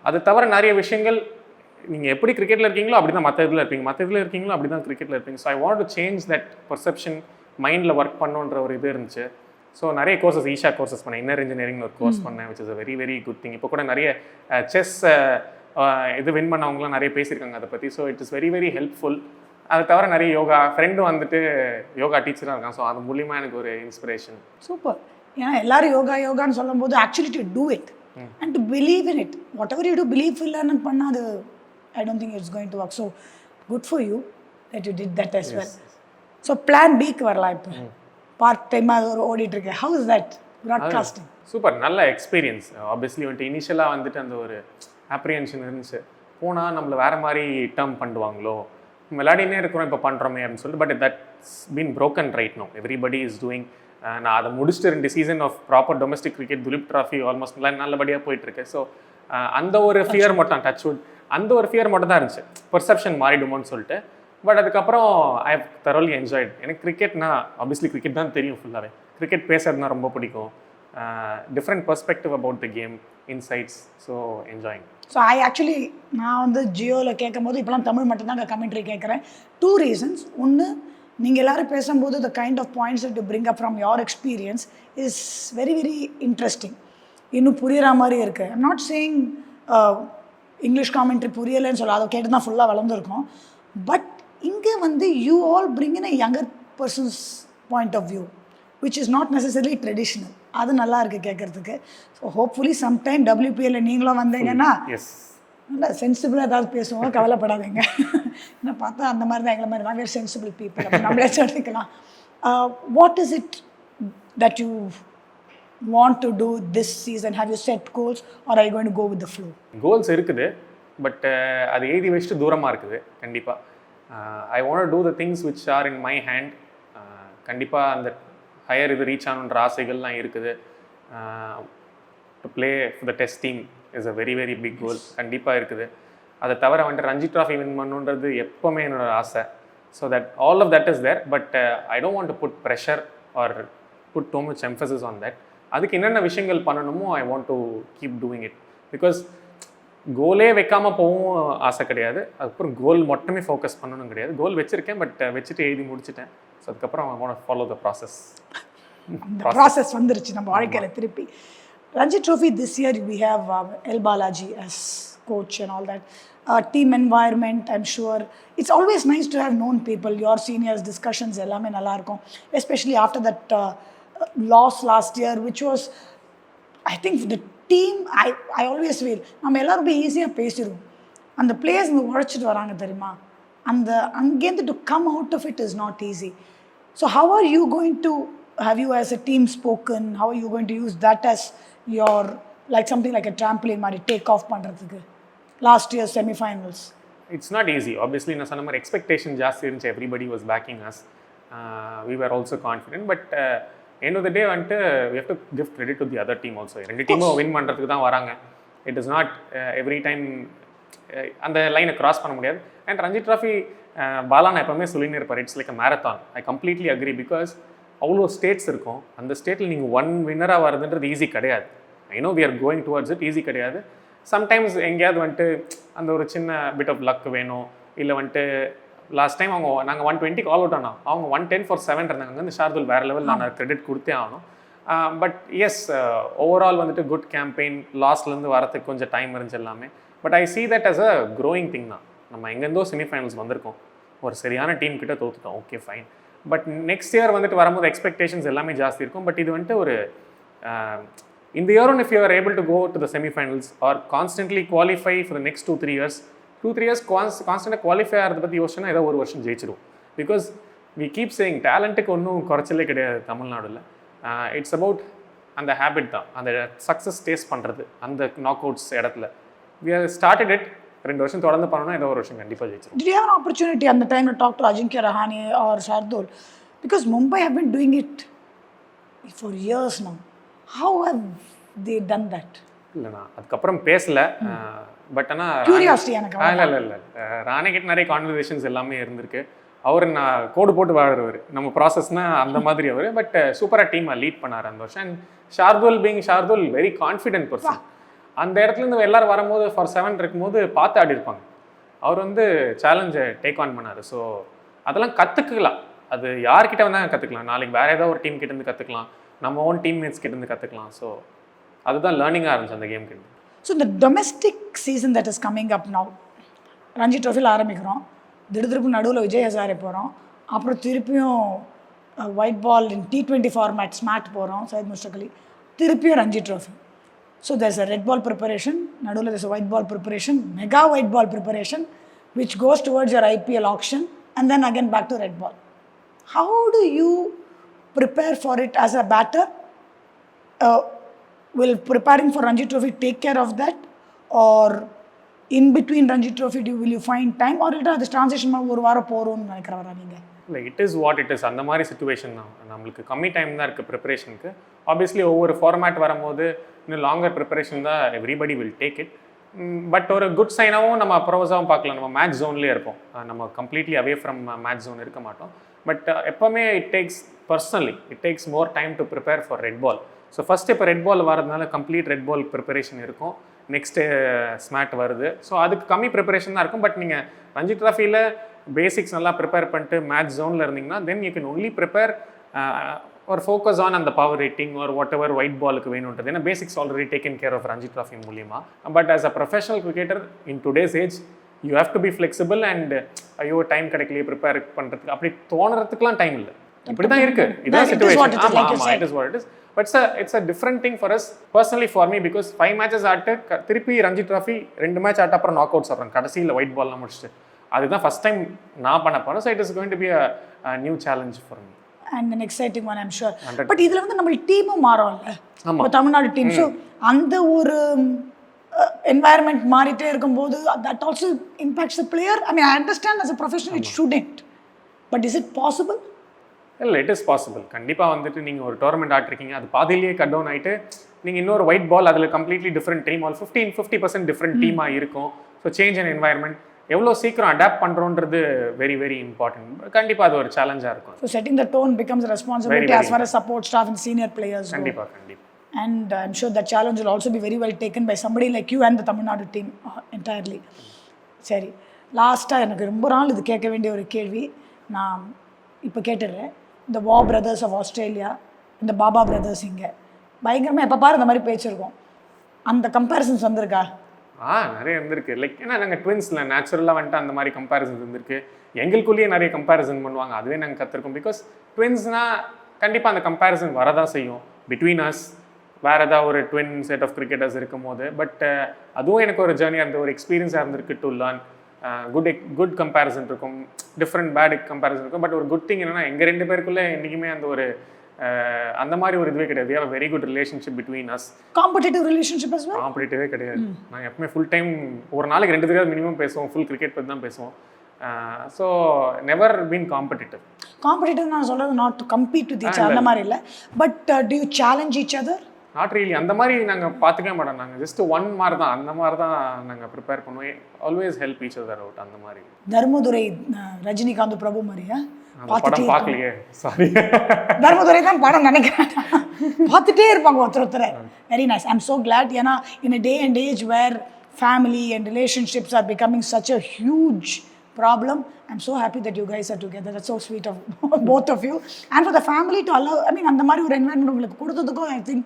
அது தவிர நிறைய விஷயங்கள் நீங்கள் எப்படி கிரிக்கெட்டில் இருக்கீங்களோ அப்படி தான் மற்ற இதில் இருப்பீங்க, மற்ற இதில் இருக்கீங்களோ அப்படி தான் கிரிக்கெட்டில் இருப்பீங்க. So I want to change that perception. மைண்டில் ஒர்க் பண்ணுன்ற ஒரு இது இருந்துச்சு. ஸோ நிறைய கோர்சஸ் ஈஷா கோர்சஸ் பண்ணேன். இன்னர் இன்ஜினியரிங் ஒரு கோர்ஸ் பண்ணேன், which is a very very good thing. இப்போ கூட நிறைய செஸ் இது வின் பண்ணவங்களாம் நிறைய பேசியிருக்காங்க அதை பற்றி. So it is very very helpful. அதை தவிர நிறைய யோகா ஃப்ரெண்டும் வந்துட்டு யோகா டீச்சராக இருக்கான். ஸோ அது மூலிமா எனக்கு ஒரு இன்ஸ்பிரேஷன். சூப்பர். ஏன்னா எல்லாரும் யோகான்னு சொல்லும் போது actually to do it and to believe in it. Whatever you do believe இல்லைன்னு பண்ணால் அது I don't think it's going to work. So good for you that you did that as well. So plan B க்கு வரலாம். இப்போ part டைமாக ஒரு ஓடிட்டு இருக்கு. How is that broadcasting? Super, நல்ல எக்ஸ்பீரியன்ஸ். ஆப்வியஸ்லி வந்துட்டு இனிஷியலாக வந்துட்டு அந்த ஒரு அப்ரிஹென்ஷன் இருந்துச்சு. போனால் நம்மளை வேறு மாதிரி டேர்ம் பண்ணுவாங்களோ, விளையாடினே இருக்கிறோம் இப்போ பண்ணுறோமே அப்படின்னு சொல்லிட்டு. But that's been broken right no. Everybody is doing. நான் அதை முடிச்சுட்டு 2 season of proper domestic cricket Duleep trophy almost நல்லபடியாக போயிட்டுருக்கு. ஸோ அந்த ஒரு ஃபியர் மட்டும் டச்வுட் அந்த ஒரு ஃபியர் மட்டும் தான் இருந்துச்சு, பெர்செப்ஷன் மாறிடுமோன்னு சொல்லிட்டு. பட் அதுக்கப்புறம் ஐ ஹவ் தரோலி என்ஜாய்ட். எனக்கு கிரிக்கெட்னா ஆப்வியஸ்லி கிரிக்கெட் தான் தெரியும் ஃபுல்லாகவே. கிரிக்கெட் பேசுறதுனா ரொம்ப பிடிக்கும். Different perspective about the game, insights. So enjoying. So I actually நான் வந்து ஜியோவில் கேட்கும் போது இப்போலாம் தமிழ் மட்டும்தான் கமெண்ட்ரி கேட்குறேன். 2 ரீசன்ஸ். ஒன்று, நீங்கள் எல்லோரும் பேசும்போது the kind of points to bring up from your experience is very very interesting. இன்னும் புரிகிற மாதிரி இருக்குது. I'm not saying English commentary புரியலைன்னு சொல்ல, அதை கேட்டு தான் ஃபுல்லாக வளர்ந்துருக்கோம். பட் இங்கே வந்து you all bring in a younger person's point of view which is not necessary traditional. அது நல்லா இருக்குது கேட்குறதுக்கு. ஸோ ஹோப்ஃபுல்லி சம்டைம் WPL நீங்களும் வந்தீங்கன்னா நல்லா சென்சிபிளாக ஏதாவது பேசுவோம், கவலைப்படாதீங்க. ஏன்னா பார்த்தா அந்த மாதிரி தான் எங்களை மாதிரி தான் வேறு சென்சிபிள் பீப்புள் நம்மளே சொல்லிக்கலாம். What is it that you want to do this season? Have you set goals or are you going to go with the flow? Goals இருக்குது, பட் அது எழுதி வச்சுட்டு தூரமாக இருக்குது. கண்டிப்பாக I want to do the things which are in my hand. கண்டிப்பாக அந்த higher இது ரீச் ஆகணுன்ற ஆசைகள்லாம் இருக்குது. To play for the test team is a very very big goal கண்டிப்பாக இருக்குது. அதை தவிர வந்துட்டு ரஞ்சி ட்ராஃபி வின் பண்ணுன்றது எப்போவுமே என்னோட ஆசை. So that all of that is there. But I don't want to put pressure or put too much emphasis on that. அதுக்கு என்னென்ன விஷயங்கள் பண்ணணுமோ I want to keep doing it. Because கோலே வைக்காமல் போகவும் ஆசை கிடையாது. அதுக்கப்புறம் கோல் மட்டுமே ஃபோக்கஸ் பண்ணணும் கிடையாது. கோல் வச்சுருக்கேன், பட் வச்சுட்டு எழுதி முடிச்சுட்டேன். ஸோ அதுக்கப்புறம் I want follow the process. Process வந்துருச்சு நம்ம வாழ்க்கையில் திருப்பி. Ranji Trophy this year we have L. Balaji as coach and all that. Team environment, I'm sure. It's always nice to have known people. Your seniors discussions எல்லாமே நல்லா இருக்கும். Especially after that loss last year, which was, I think the team, I always feel நம்ம எல்லாரும் ஈஸியாக பேசிடுவோம். அந்த players உழைச்சிட்டு வராங்க தெரியுமா, அந்த அங்கேருந்து to come out of it is not easy. So how are you going to have you as a team spoken? How are you going to use that as your, like something like a trampoline மாதிரி take off பண்ணுறதுக்கு last year's semi-finals? It's not easy. Obviously, நான் சொன்ன மாதிரி expectation ஜாஸ்தி இருந்துச்சு. Everybody was backing us. We were also confident. But end of the day வந்துட்டு we have to give credit to the other team also. ரெண்டு டீமும் win பண்ணுறதுக்கு தான் வராங்க. It is not every time அந்த லைனை கிராஸ் பண்ண முடியாது. அண்ட் ரஞ்சி ட்ராஃபி பாலா நான் எப்போவுமே சொல்லின்னு இருப்பார், it's like a marathon. I completely agree. Because அவ்வளோ ஸ்டேட்ஸ் இருக்கும். அந்த ஸ்டேட்டில் நீங்கள் ஒன் வின்னராக வரதுன்றது ஈஸி கிடையாது. I know we are going towards it, easy கிடையாது. சம்டைம்ஸ் எங்கேயாவது வந்துட்டு அந்த ஒரு சின்ன பிட் ஆஃப் லக் வேணும். இல்லை வந்துட்டு லாஸ்ட் டைம் நாங்கள் 120 ஆல் அவுட் ஆனோம், அவங்க 110 for 7 இருந்தாங்க. அங்கே வந்து ஷார்துல் வேறு லெவல், நான் கிரெடிட் கொடுத்தே ஆகணும். பட் எஸ், ஓவரால் வந்துட்டு குட் கேம்பெயின். லாஸ்ட்லேருந்து வரத்துக்கு கொஞ்சம் டைம் இருந்துச்சு எல்லாமே. But I see that as a growing thing தான். நம்ம எங்கேருந்தோ செமிஃபைனல்ஸ் வந்திருக்கோம், ஒரு சரியான டீம் கிட்ட தோத்துட்டோம், okay fine. But next year வந்துட்டு வரும்போது எக்ஸ்பெக்டேஷன்ஸ் எல்லாமே ஜாஸ்தி இருக்கும். பட் இது வந்துட்டு ஒரு இந்த year one, if you are able to go to the semifinals or constantly qualify for the next 2-3 years கான்ஸ்டன்டாக குவாலிஃபை ஆகிறத பற்றி யோசிச்சுன்னா ஏதோ ஒரு வருஷம் ஜெயிச்சிடும். பிகாஸ் வி கீப் சேயிங் டேலண்ட்டுக்கு ஒன்றும் குறைச்சலே கிடையாது தமிழ்நாடுல. இட்ஸ் அபவுட் அந்த ஹேபிட் தான், அந்த சக்ஸஸ் டேஸ்ட் பண்ணுறது அந்த நாக் அவுட்ஸ் இடத்துல. we have started it. 2 வருஷம் தொடர்ந்து பண்ணோம்னா ஏதோ ஒரு வருஷம் கண்டிப்பாக ஜெயிச்சிடும். Did you have an opportunity at the time to talk to Ajinkya Rahane or Shardul? Because Mumbai have been doing it for years now. How have they done that? இல்லைண்ணா அதுக்கப்புறம் பேசல. பட் ஆனால் Curiosity எனக்கு. இல்லை ராணே கிட்ட நிறைய conversations எல்லாமே இருந்திருக்கு. அவர் நான் கோடு போட்டு வாழ்றவர், நம்ம ப்ராசஸ்னால் அந்த மாதிரி அவர். பட் சூப்பராக டீமாக லீட் பண்ணார் அந்த வருஷம். And Shardul very confident person. அந்த இடத்துலேருந்து எல்லோரும் வரும்போது ஃபார் 7 இருக்கும்போது பார்த்து ஆடி இருப்பாங்க. அவர் வந்து சேலஞ்சை டேக் ஆன் பண்ணார். ஸோ அதெல்லாம் கற்றுக்கலாம். அது யார்கிட்ட வந்தால் கற்றுக்கலாம். நாளைக்கு வேறு ஏதாவது ஒரு டீம் கிட்டேருந்து கற்றுக்கலாம், நம்ம ஓன் டீம்மேட்ஸ் கிட்டேருந்து கற்றுக்கலாம். ஸோ அதுதான் லேர்னிங்காக இருந்துச்சு அந்த கேம் கிட்ட. ஸோ இந்த domestic season that is coming up now, Ranji ட்ரோஃபியில் ஆரம்பிக்கிறோம், திருப்பு நடுவில் விஜய் ஹசாரே போகிறோம், அப்புறம் திருப்பியும் white ball in T20 format SMAT போகிறோம் சையத் முஸ்தக் அலி, திருப்பியும் Ranji trophy. So there's a red ball preparation, nadula there's a white ball preparation, mega white ball preparation, which goes towards your IPL auction, and then again back to red ball. How do you prepare for it as a batter? Will preparing for Ranji Trophy take care of that? Or in between Ranji Trophy, will you find time? Or it is transition ஒரு வாரம் போகிறோம்னு நினைக்கிறவரா நீங்கள்? இல்லை, it is what it is. அந்த மாதிரி situation தான். நம்மளுக்கு கம்மி டைம் தான் இருக்குது ப்ரிப்பரேஷனுக்கு. ஆப்வியஸ்லி ஒவ்வொரு ஃபார்மேட் வரும்போது இன்னும் லாங்கர் ப்ரிப்பரேஷன் தான் everybody will take it. But ஒரு குட் சைனாகவும் நம்ம ப்ரோஸாகவும் பார்க்கலாம். நம்ம மேட்ச் ஜோன்லேயே இருப்போம், நம்ம completely away from match zone இருக்க மாட்டோம். பட் எப்போவுமே it takes more time to prepare for red ball. So first இப்போ ரெட் பால் வரதுனால கம்ப்ளீட் ரெட் பால் ப்ரிப்பரேஷன் இருக்கும். நெக்ஸ்ட்டு ஸ்மாட் வருது. ஸோ அதுக்கு கம்மி ப்ரிப்பரேஷன் தான் இருக்கும். பட் நீங்கள் ரஞ்சி ட்ராஃபியில் பேசிக்ஸ் நல்லா ப்ரிப்பேர் பண்ணிட்டு மேட்ச் ஜோனில் இருந்தீங்கன்னா then you can only prepare ஒரு ஃபோக்கஸ் ஆன் அந்த பவர் ரேட்டிங் ஒரு வாட் எவர் ஒயிட் பாலுக்கு வேணுன்றது. ஏன்னா basics already taken care of Ranji trophy மூலியமாக. But as a professional cricketer in today's age you have to be flexible. And ஐயோ time கிடைக்கலையே prepare பண்ணுறதுக்கு அப்படி தோணுறதுக்குலாம் டைம் இல்லை. இப்படி தான் இருக்குது, இதான் situation. It is what it is. But it's a different thing for us personally for me. Because 5 matches ஆட்டு திருப்பி ரஞ்சி ட்ராஃபி 2 match ஆட்டு அப்புறம் நாக் அவுட்ஸ் ஆடுறோம் கடைசியில் ஒயிட் பால்லாம் முடிச்சுட்டு. அதுதான் ஃபஸ்ட் டைம் நான் பண்ண போகிறேன். So it is going to be a new challenge for me and an exciting one, I'm sure. But இதில் வந்து நம்ம டீமும் மாறோம்ல, இப்போ தமிழ்நாடு டீம். ஸோ அந்த ஒரு என்வாயர்மெண்ட் மாறிட்டே இருக்கும்போது that also impacts the player. I mean I understand as a professional it shouldn't, but is it possible? இல்லை, இட் இஸ் பாசிபிள். கண்டிப்பாக வந்துட்டு நீங்கள் ஒரு டோர்னமெண்ட் ஆட்டிருக்கீங்க, அது பாதியிலேயே கட் டவுன் ஆகிட்டு நீங்கள் இன்னொரு ஒயிட் பால் அதில் completely different team all 50% different டீமாக இருக்கும். ஸோ சேஞ்ச் அண்ட் என்வாயர்மெண்ட் எவ்வளோ சீக்கிரம் அடாப்ட் பண்ணுறோன்றது வெரி வெரி இம்பார்ட்டன்ட். கண்டிப்பாக அது ஒரு சேலஞ்சாக இருக்கும். So setting the tone becomes responsibility as far as support staff and senior players. கண்டிப்பாக. And I'm sure that challenge will also be very well taken by somebody like you and the Tamil Nadu team entirely. சரி, லாஸ்ட்டாக எனக்கு ரொம்ப நாள் இது கேட்க வேண்டிய ஒரு கேள்வி நான் இப்போ கேட்டுடுறேன். இந்த வா பிரதர்ஸ் ஆஃப் ஆஸ்திரேலியா, இந்த பாபா பிரதர்ஸ் இங்கே பயங்கரமாக எப்போ பாரு இந்த மாதிரி பேச்சிருக்கோம். அந்த கம்பேரிசன்ஸ் வந்திருக்கா? நிறைய இருந்திருக்கு. லைக் ஏன்னா நாங்கள் ட்வின்ஸில் நேச்சுரலாக வந்துட்டு அந்த மாதிரி கம்பேரிசன்ஸ் இருந்திருக்கு. எங்களுக்குள்ளேயே நிறைய கம்பேரிசன் பண்ணுவாங்க, அதுவே நாங்கள் கற்றுருக்கோம். பிகாஸ் ட்வின்ஸ்னால் கண்டிப்பாக அந்த கம்பேரிசன் வரதான் செய்யும் பிட்வீன் அஸ். வேறு ஏதாவது ஒரு ட்வின் செட் ஆஃப் கிரிக்கெட்டர்ஸ் இருக்கும் போது. பட் அதுவும் எனக்கு ஒரு ஜேர்னியாக இருந்த ஒரு எக்ஸ்பீரியன்ஸாக இருந்திருக்கு டு லேர்ன். குட் கம்பேரிசன் இருக்கும், டிஃப்ரெண்ட் பேட் கம்பேரிசன் இருக்கும். பட் ஒரு குட் திங் என்னென்னா எங்கள் 2 பேருக்குள்ளே என்றைக்குமே அந்த ஒரு அந்த மாதிரி ஒரு இதுவே கிடையாது. We have a very good relationship between us. Competitive relationship as well? காம்படிட்டிவே கிடையாது. நாங்கள் எப்பவுமே ஃபுல் டைம் ஒரு நாளைக்கு 2 தடவை மினிமம் பேசுவோம். ஃபுல் கிரிக்கெட் பற்றி தான் பேசுவோம். So never been competitive. Competitive நான் சொல்றது not to compete with each அந்த மாதிரி இல்லை, but to you challenge each other? Not really. அந்த மாதிரி நாங்கள் பார்த்துக்கவே மாட்டோம். நாங்கள் ஜஸ்ட் ஒன் மாதிரி தான், அந்த மாதிரி தான் நாங்கள் ப்ரிப்பேர் பண்ணுவோம். Always help each other out அந்த மாதிரி. தர்மதுரை ரஜினிகாந்த் பிரபு மாதிரியா? படம் பார்க்கலையே, சாரி. தர்மதுரை தான் படம் நினைக்கிறேன். பார்த்துட்டே இருப்பாங்க ஒருத்தர். Very nice. I am so glad. ஏன்னா in a day and age where family and relationships are becoming such a huge problem. I'm so happy that you guys are together. That's so sweet of both of you. And for the family to allow, I mean, அந்த மாதிரி ஒரு environment உங்களுக்கு கொடுத்ததுக்கும் I think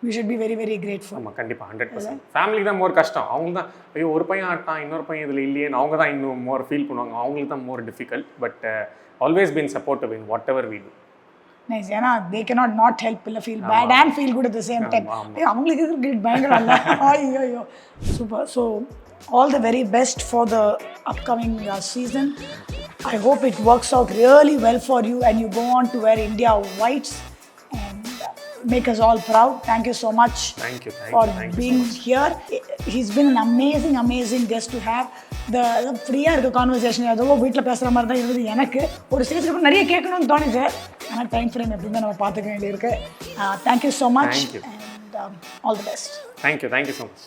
we should be very very grateful. ஆமாம், கண்டிப்பாக 100%. ஃபேமிலிக்கு தான் மோர் கஷ்டம். அவங்க தான் ஐயோ ஒரு பையன் ஆட்டான் இன்னொரு பையன் இதில் இல்லையேன்னு அவங்க தான் இன்னும் மோர் ஃபீல் பண்ணுவாங்க. அவங்களுக்கு தான் more difficult. But always been supportive in whatever we do. Nice. ஏன்னா they cannot not help இல்லை feel bad and feel good at the same time. அவங்களுக்கு கிரெட் பயங்கரம் இல்லை. ஐயோ super. So all the very best for the upcoming season. I hope it works out really well for you and you go on to wear India whites and make us all proud. Thank you so much. Thank you for being being here. He's been an amazing guest to have. The ஃப்ரீயாக இருக்க conversation ஏதோ வீட்டில் பேசுகிற மாதிரி தான் இருந்தது எனக்கு. ஒரு ஸ்டேஜ்க்கு அப்புறம் நிறைய கேட்கணும்னு தோணுச்சு. ஆனால் டைம் ஃப்ரேம் எப்படின்னு தான் நம்ம பார்த்துக்க வேண்டியிருக்கு. Thank you so much. Thank you. And all the best. Thank you so much.